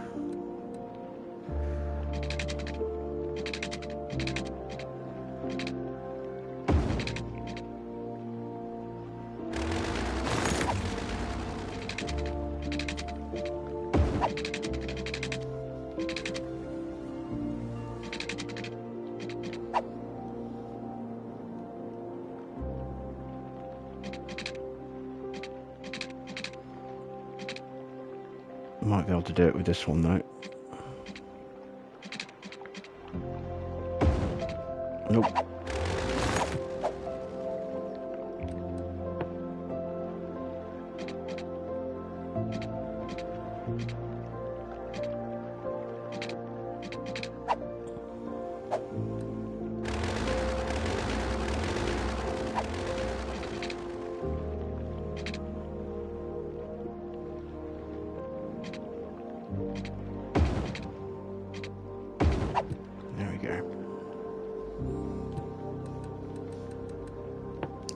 Might be able to do it with this one though. Nope.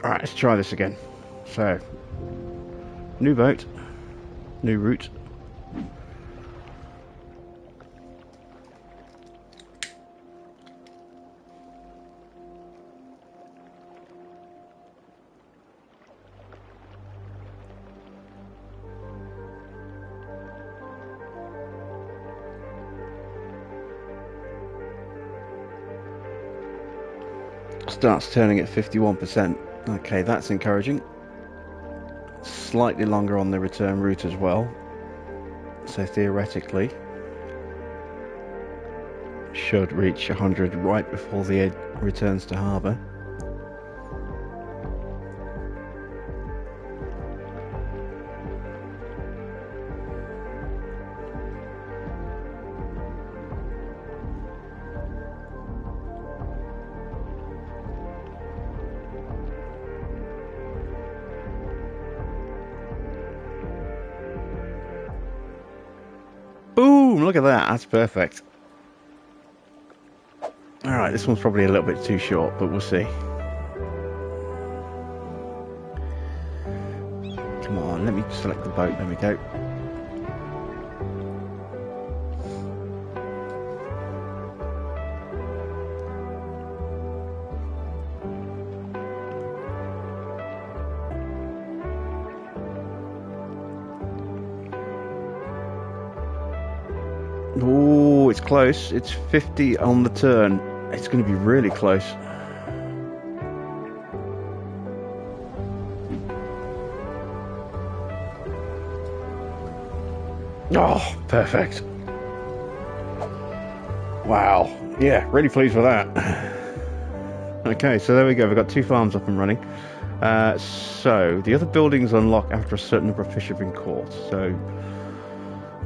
Alright, let's try this again. So, new boat, new route. Starts turning at 51%. Okay, that's encouraging. Slightly longer on the return route as well. So theoretically, should reach 100 right before the returns to harbour. Boom! Look at that. That's perfect. Alright, this one's probably a little bit too short, but we'll see. Come on, let me select the boat. There we go. it's close. It's 50 on the turn. It's going to be really close. Oh, perfect. Wow. Yeah, really pleased with that. Okay, so there we go. We've got 2 farms up and running. So the other buildings unlock after a certain number of fish have been caught. So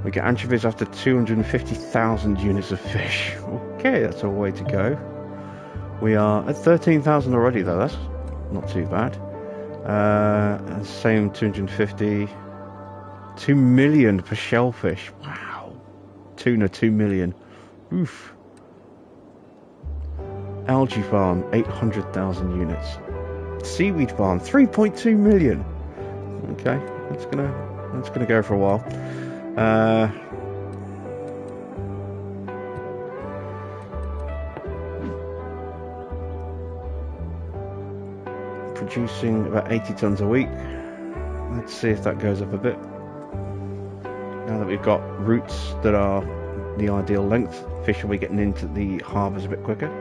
we get anchovies after 250,000 units of fish. Okay, that's a way to go. We are at 13,000 already, though. That's not too bad. Same 250. 2 million for shellfish. Wow. Tuna, 2 million. Oof. Algae farm, 800,000 units. Seaweed farm, 3.2 million. Okay, that's gonna go for a while. Producing about 80 tons a week. Let's see if that goes up a bit. Now that we've got routes that are the ideal length, fish will be getting into the harbours a bit quicker.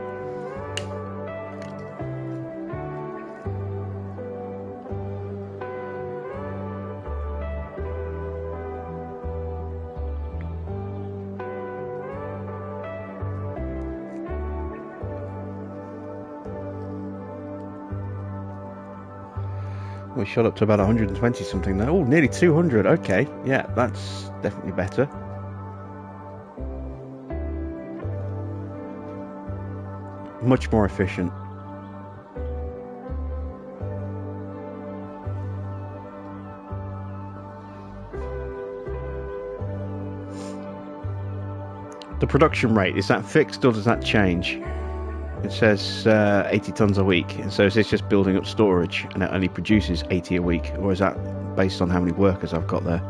We shot up to about 120 something there. Oh, nearly 200. Okay, yeah, that's definitely better. Much more efficient. The production rate, is that fixed or does that change? It says 80 tons a week, and so is this just building up storage and it only produces 80 a week, or is that based on how many workers I've got there?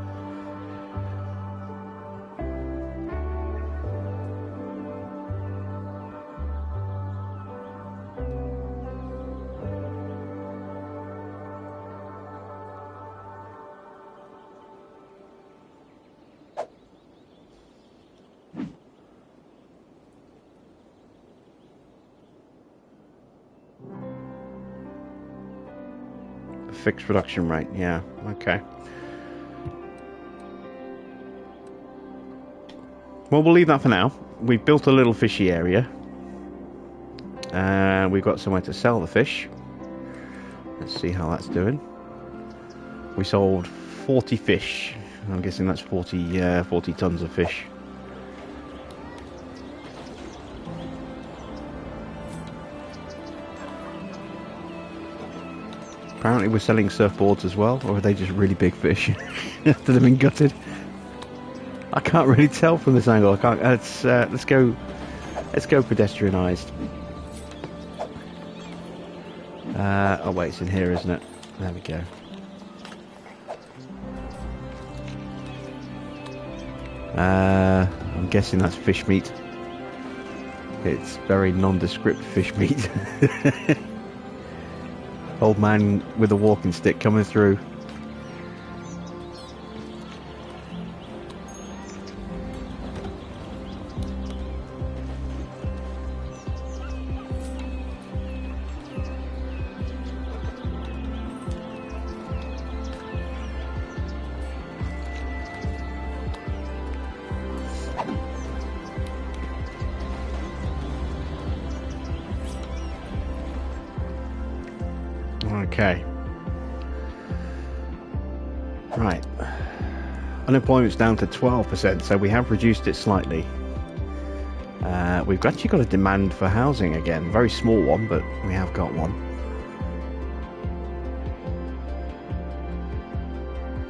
Fixed production rate, yeah, okay. Well, we'll leave that for now. We've built a little fishy area. We've got somewhere to sell the fish. Let's see how that's doing. We sold 40 fish. I'm guessing that's 40 tons of fish. Apparently we're selling surfboards as well, or are they just really big fish after they've been gutted? I can't really tell from this angle. I can't. Let's go pedestrianised. Oh wait, it's in here, isn't it? There we go. I'm guessing that's fish meat. It's very nondescript fish meat. Old man with a walking stick coming through. Okay. Right. Unemployment's down to 12%, so we have reduced it slightly. We've actually got a demand for housing again. Very small one, but we have got one.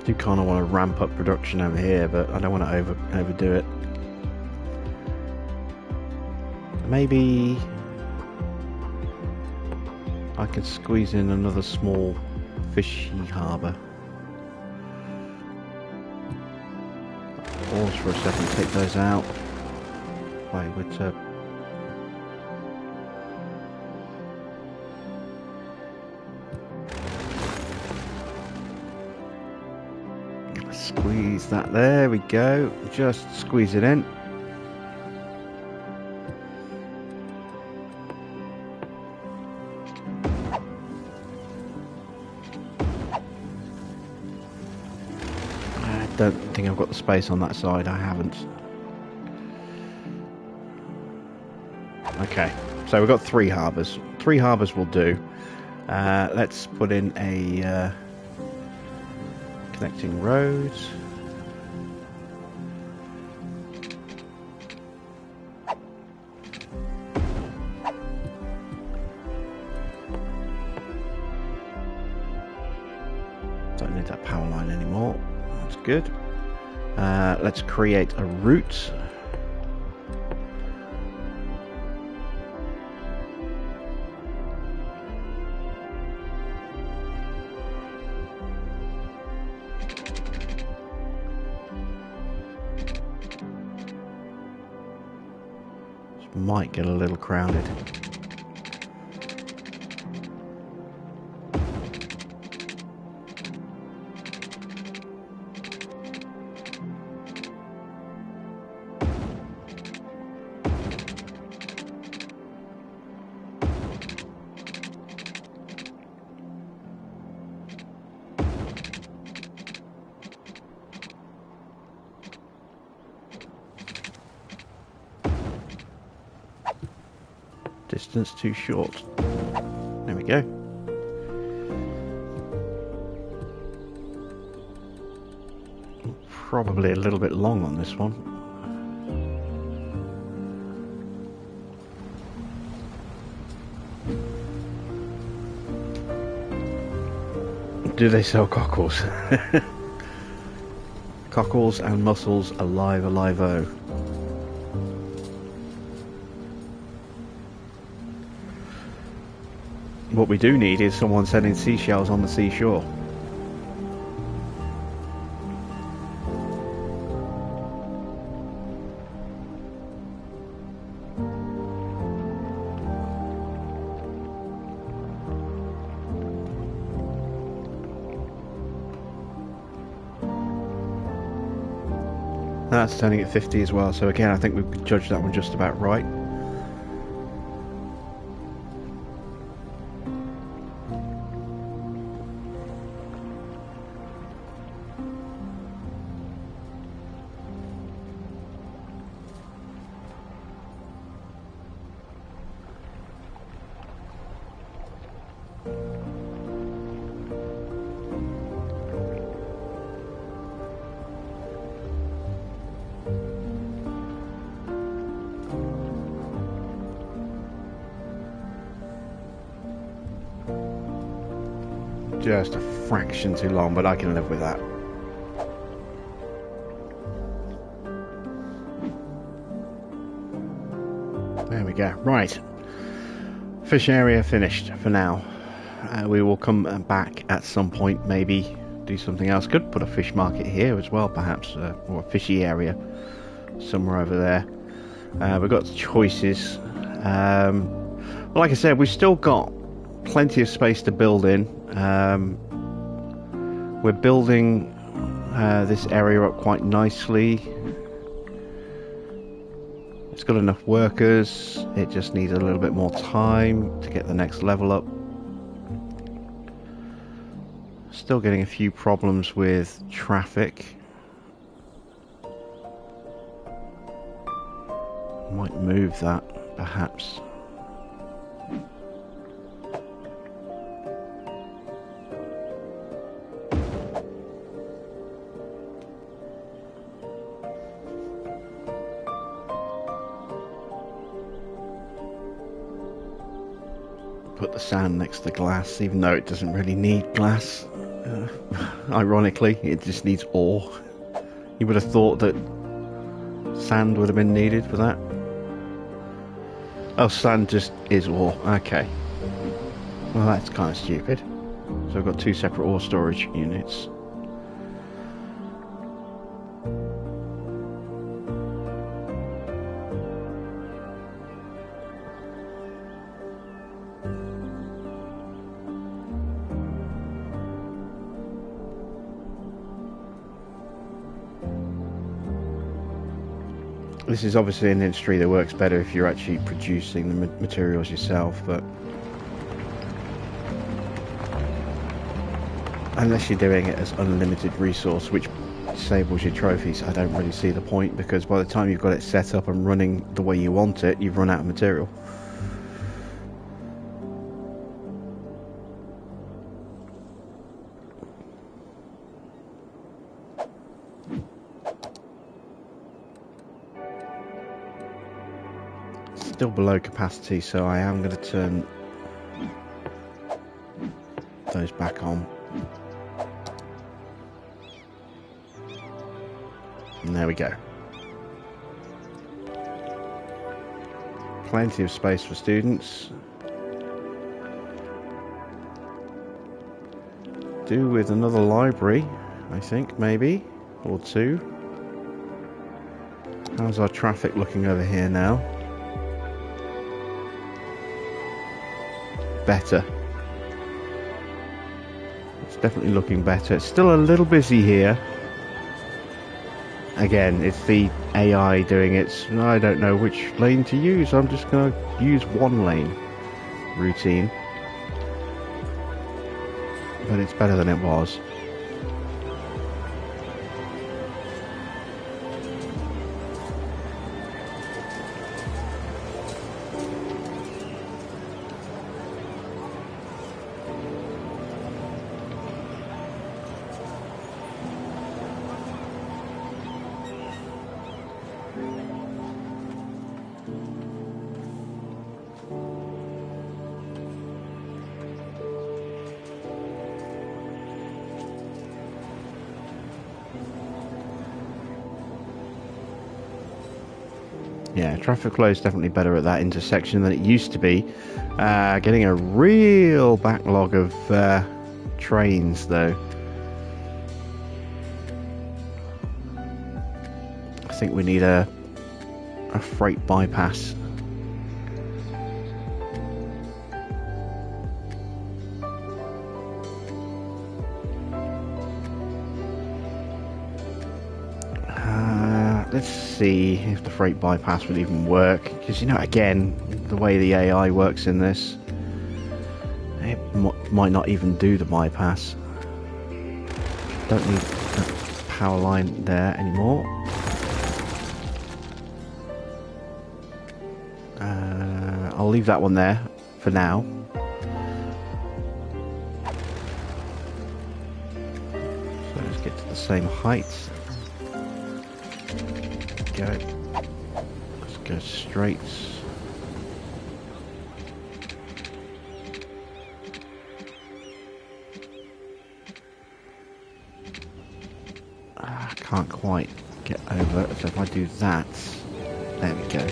Do kind of want to ramp up production over here, but I don't want to overdo it. Maybe I could squeeze in another small fishy harbour. Pause for a second, take those out. Wait, but squeeze that, there we go. Just squeeze it in. don't think I've got the space on that side. I haven't. Okay, so we've got 3 harbours. 3 harbours will do. Let's put in a connecting road. Don't need that power line anymore. That's good. Let's create a route. Might get a little crowded. Distance too short. There we go. Probably a little bit long on this one. Do they sell cockles? Cockles and mussels alive, alive-o. What we do need is someone selling seashells on the seashore. That's turning at 50 as well, so again I think we've judged that one just about right. Just a fraction too long, but I can live with that. There we go. Right. Fish area finished for now. We will come back at some point, maybe do something else. Could put a fish market here as well, perhaps, or a fishy area somewhere over there. We've got choices. Well, like I said, we've still got plenty of space to build in. We're building this area up quite nicely. It's got enough workers. It just needs a little bit more time to get the next level up. Still getting a few problems with traffic. Might move that, perhaps. Put the sand next to the glass, even though it doesn't really need glass. Ironically, it just needs ore. You would have thought that sand would have been needed for that. Oh, sand just is ore. Okay. Well, that's kind of stupid. So I've got 2 separate ore storage units. This is obviously an industry that works better if you're actually producing the materials yourself, but unless you're doing it as unlimited resource, which disables your trophies, I don't really see the point, because by the time you've got it set up and running the way you want it, you've run out of material. Still below capacity, so I am going to turn those back on. And there we go. Plenty of space for students. Do with another library, I think, maybe, or two. How's our traffic looking over here now? Better. It's definitely looking better. It's still a little busy here. Again, it's the AI doing its, I don't know which lane to use, I'm just going to use one lane routine. But it's better than it was. Yeah, traffic flow is definitely better at that intersection than it used to be. Getting a real backlog of trains, though. I think we need a freight bypass. Let's see if the freight bypass would even work, because, you know, again, the way the AI works in this, it might not even do the bypass. Don't need that power line there anymore. I'll leave that one there for now. So let's get to the same height. Let's go straight. I can't quite get over, so if I do that, there we go.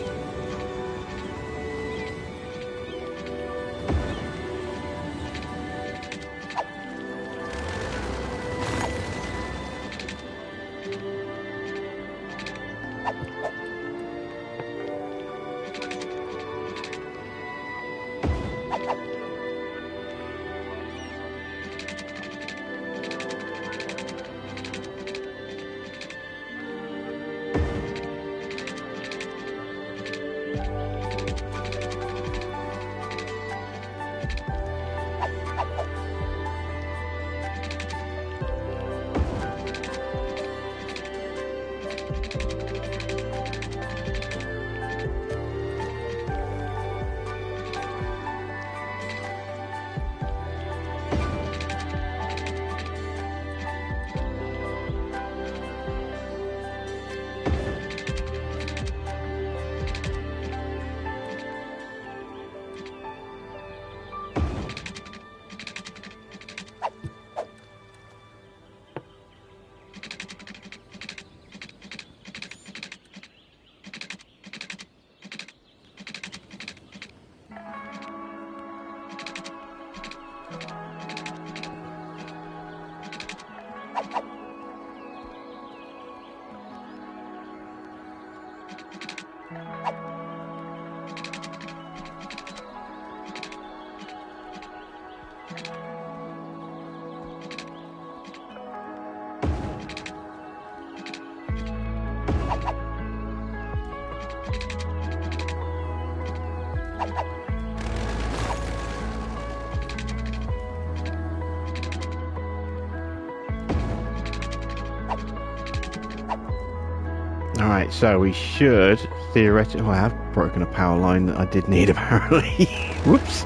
Alright, so we should theoretically... Oh, I have broken a power line that I did need apparently. Whoops.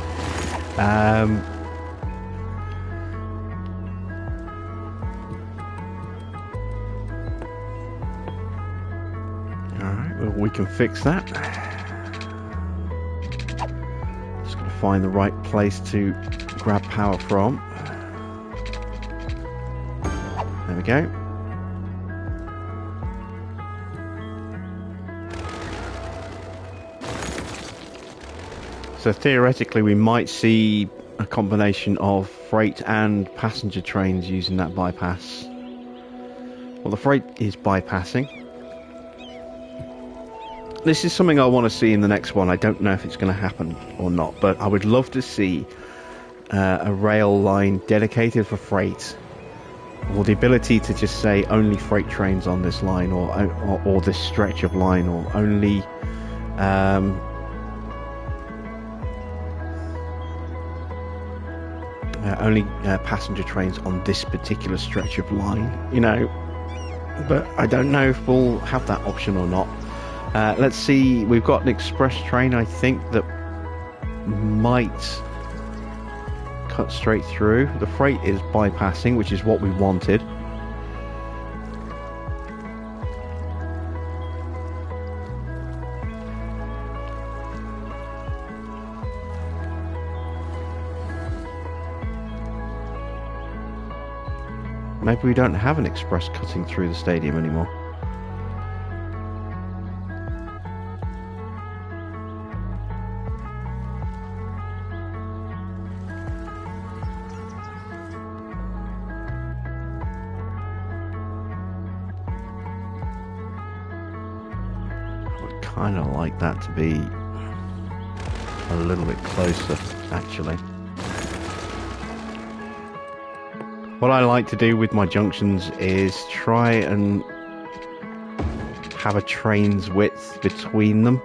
Alright, well, we can fix that. Just got to find the right place to grab power from. There we go. So theoretically we might see a combination of freight and passenger trains using that bypass. Well, the freight is bypassing. This is something I want to see in the next one. I don't know if it's going to happen or not, but I would love to see a rail line dedicated for freight, or the ability to just say only freight trains on this line, or this stretch of line, or only passenger trains on this particular stretch of line, you know. But I don't know if we'll have that option or not. Let's see, we've got an express train, I think, that might cut straight through. The freight is bypassing, which is what we wanted. Maybe we don't have an express cutting through the stadium anymore. I would kind of like that to be a little bit closer, actually. What I like to do with my junctions is try and have a train's width between them,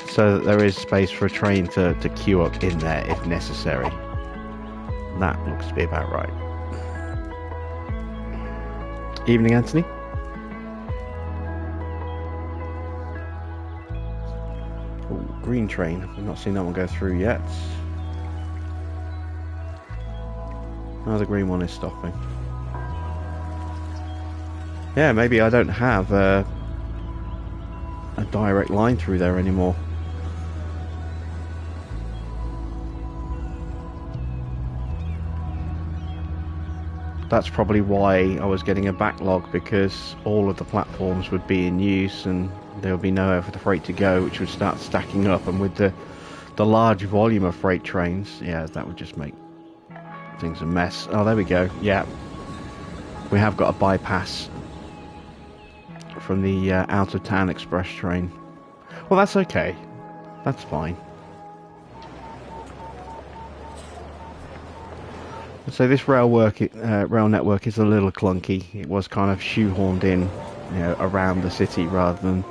so that there is space for a train to queue up in there if necessary. That looks to be about right. Evening, Anthony. Oh, green train. I've not seen that one go through yet. Oh, the green one is stopping. Yeah, maybe I don't have a direct line through there anymore. That's probably why I was getting a backlog, because all of the platforms would be in use and there would be nowhere for the freight to go, which would start stacking up. And with the large volume of freight trains, yeah, that would just make things a mess. Oh, there we go. Yeah, we have got a bypass from the out of town express train. Well, that's okay, that's fine. So this rail network is a little clunky. It was kind of shoehorned in, you know, around the city rather than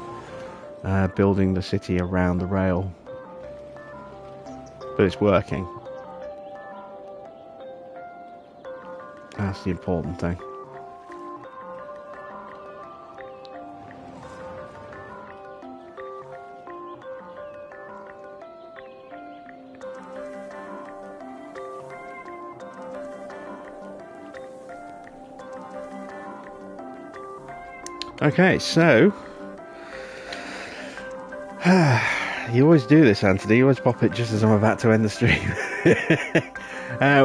building the city around the rail, but it's working. That's the important thing. Okay, so you always do this, Anthony. You always pop it just as I'm about to end the stream.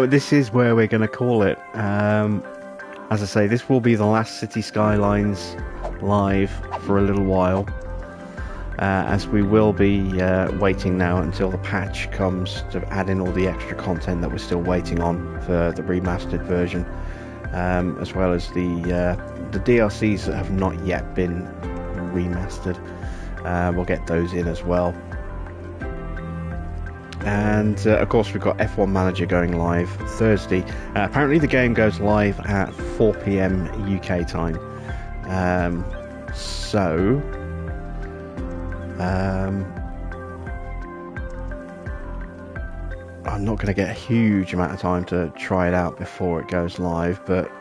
This is where we're going to call it. As I say, this will be the last City Skylines live for a little while, as we will be waiting now until the patch comes to add in all the extra content that we're still waiting on for the remastered version, as well as the DLCs that have not yet been remastered. We'll get those in as well. And of course we've got F1 Manager going live Thursday. Apparently the game goes live at 4 PM UK time. I'm not going to get a huge amount of time to try it out before it goes live, but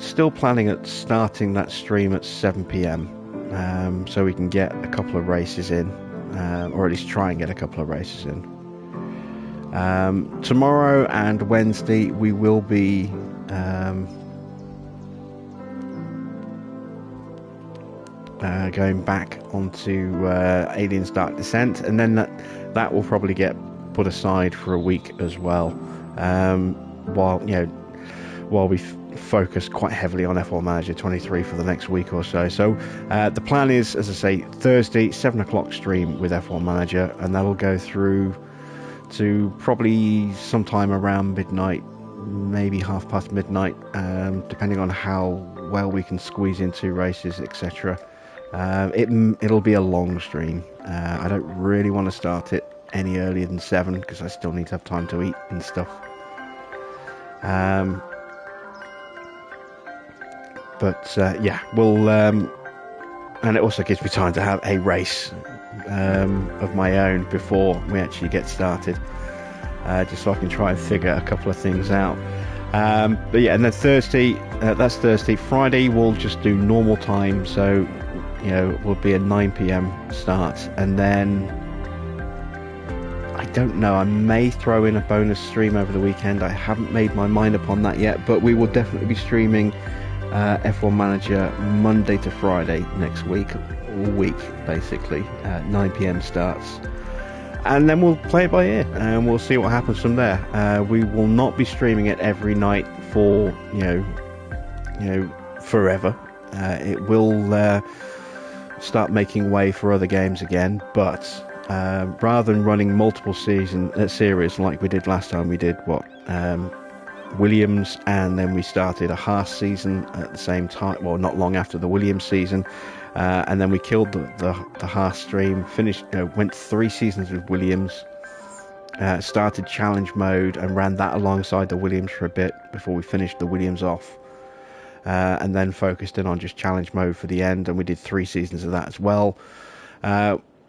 still planning at starting that stream at 7 p.m. So we can get a couple of races in, or at least try and get a couple of races in. Tomorrow and Wednesday we will be going back onto Aliens Dark Descent, and then that will probably get put aside for a week as well, while we focus quite heavily on F1 Manager 23 for the next week or so. So the plan is, as I say, Thursday 7 o'clock stream with F1 Manager, and that'll go through to probably sometime around midnight, maybe half past midnight, depending on how well we can squeeze in 2 races, etc. It'll be a long stream. I don't really want to start it any earlier than 7 because I still need to have time to eat and stuff. Yeah, we'll and it also gives me time to have a race of my own before we actually get started, just so I can try and figure a couple of things out. But yeah, and then Thursday, that's Thursday. Friday we'll just do normal time, so will be a 9 p.m. start, and then I don't know, I may throw in a bonus stream over the weekend. I haven't made my mind upon that yet, but we will definitely be streaming F1 Manager Monday to Friday next week, all week basically. 9 p.m. starts, and then we'll play it by ear and we'll see what happens from there. We will not be streaming it every night for forever. It will start making way for other games again, but rather than running multiple series like we did last time, we did Williams, and then we started a Haas season at the same time, well, not long after the Williams season, and then we killed the Haas stream, finished, went 3 seasons with Williams, started challenge mode and ran that alongside the Williams for a bit before we finished the Williams off, and then focused in on just challenge mode for the end, and we did 3 seasons of that as well.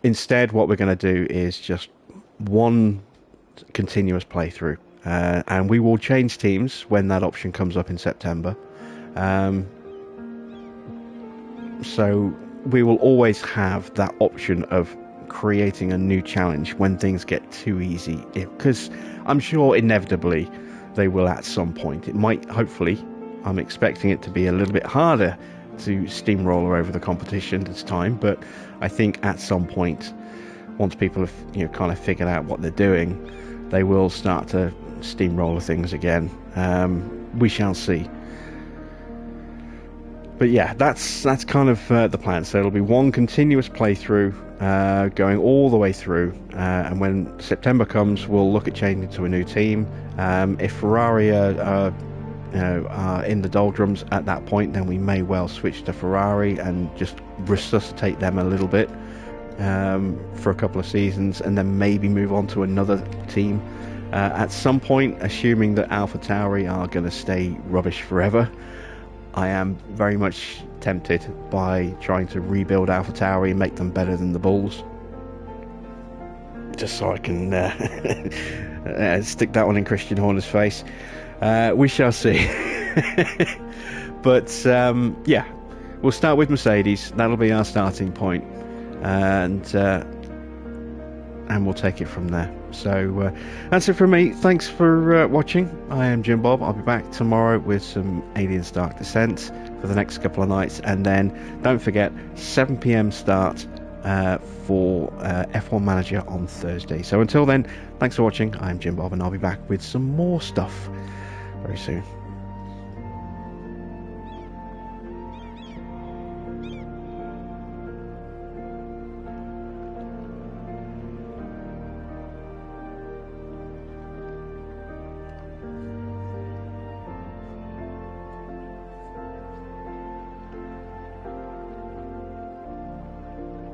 Instead, what we're going to do is just one continuous playthrough. And we will change teams when that option comes up in September. So we will always have that option of creating a new challenge when things get too easy. Because I'm sure inevitably they will at some point. It might, hopefully, I'm expecting it to be a little bit harder to steamroller over the competition this time. But I think at some point, once people have kind of figured out what they're doing, they will start to steamroller things again. We shall see. But yeah, that's kind of the plan. So it'll be one continuous playthrough, going all the way through, and when September comes, we'll look at changing to a new team. If Ferrari are in the doldrums at that point, then we may well switch to Ferrari and just resuscitate them a little bit for a couple of seasons, and then maybe move on to another team at some point, assuming that AlphaTauri are going to stay rubbish forever. I am very much tempted by trying to rebuild AlphaTauri and make them better than the Bulls, just so I can stick that one in Christian Horner's face. We shall see. But yeah, we'll start with Mercedes. That'll be our starting point, and we'll take it from there. So that's it from me. Thanks for watching. I am Jim Bob. I'll be back tomorrow with some Aliens Dark Descent for the next couple of nights, and then don't forget 7 p.m. start for F1 Manager on Thursday. So until then, thanks for watching. I'm Jim Bob, and I'll be back with some more stuff very soon.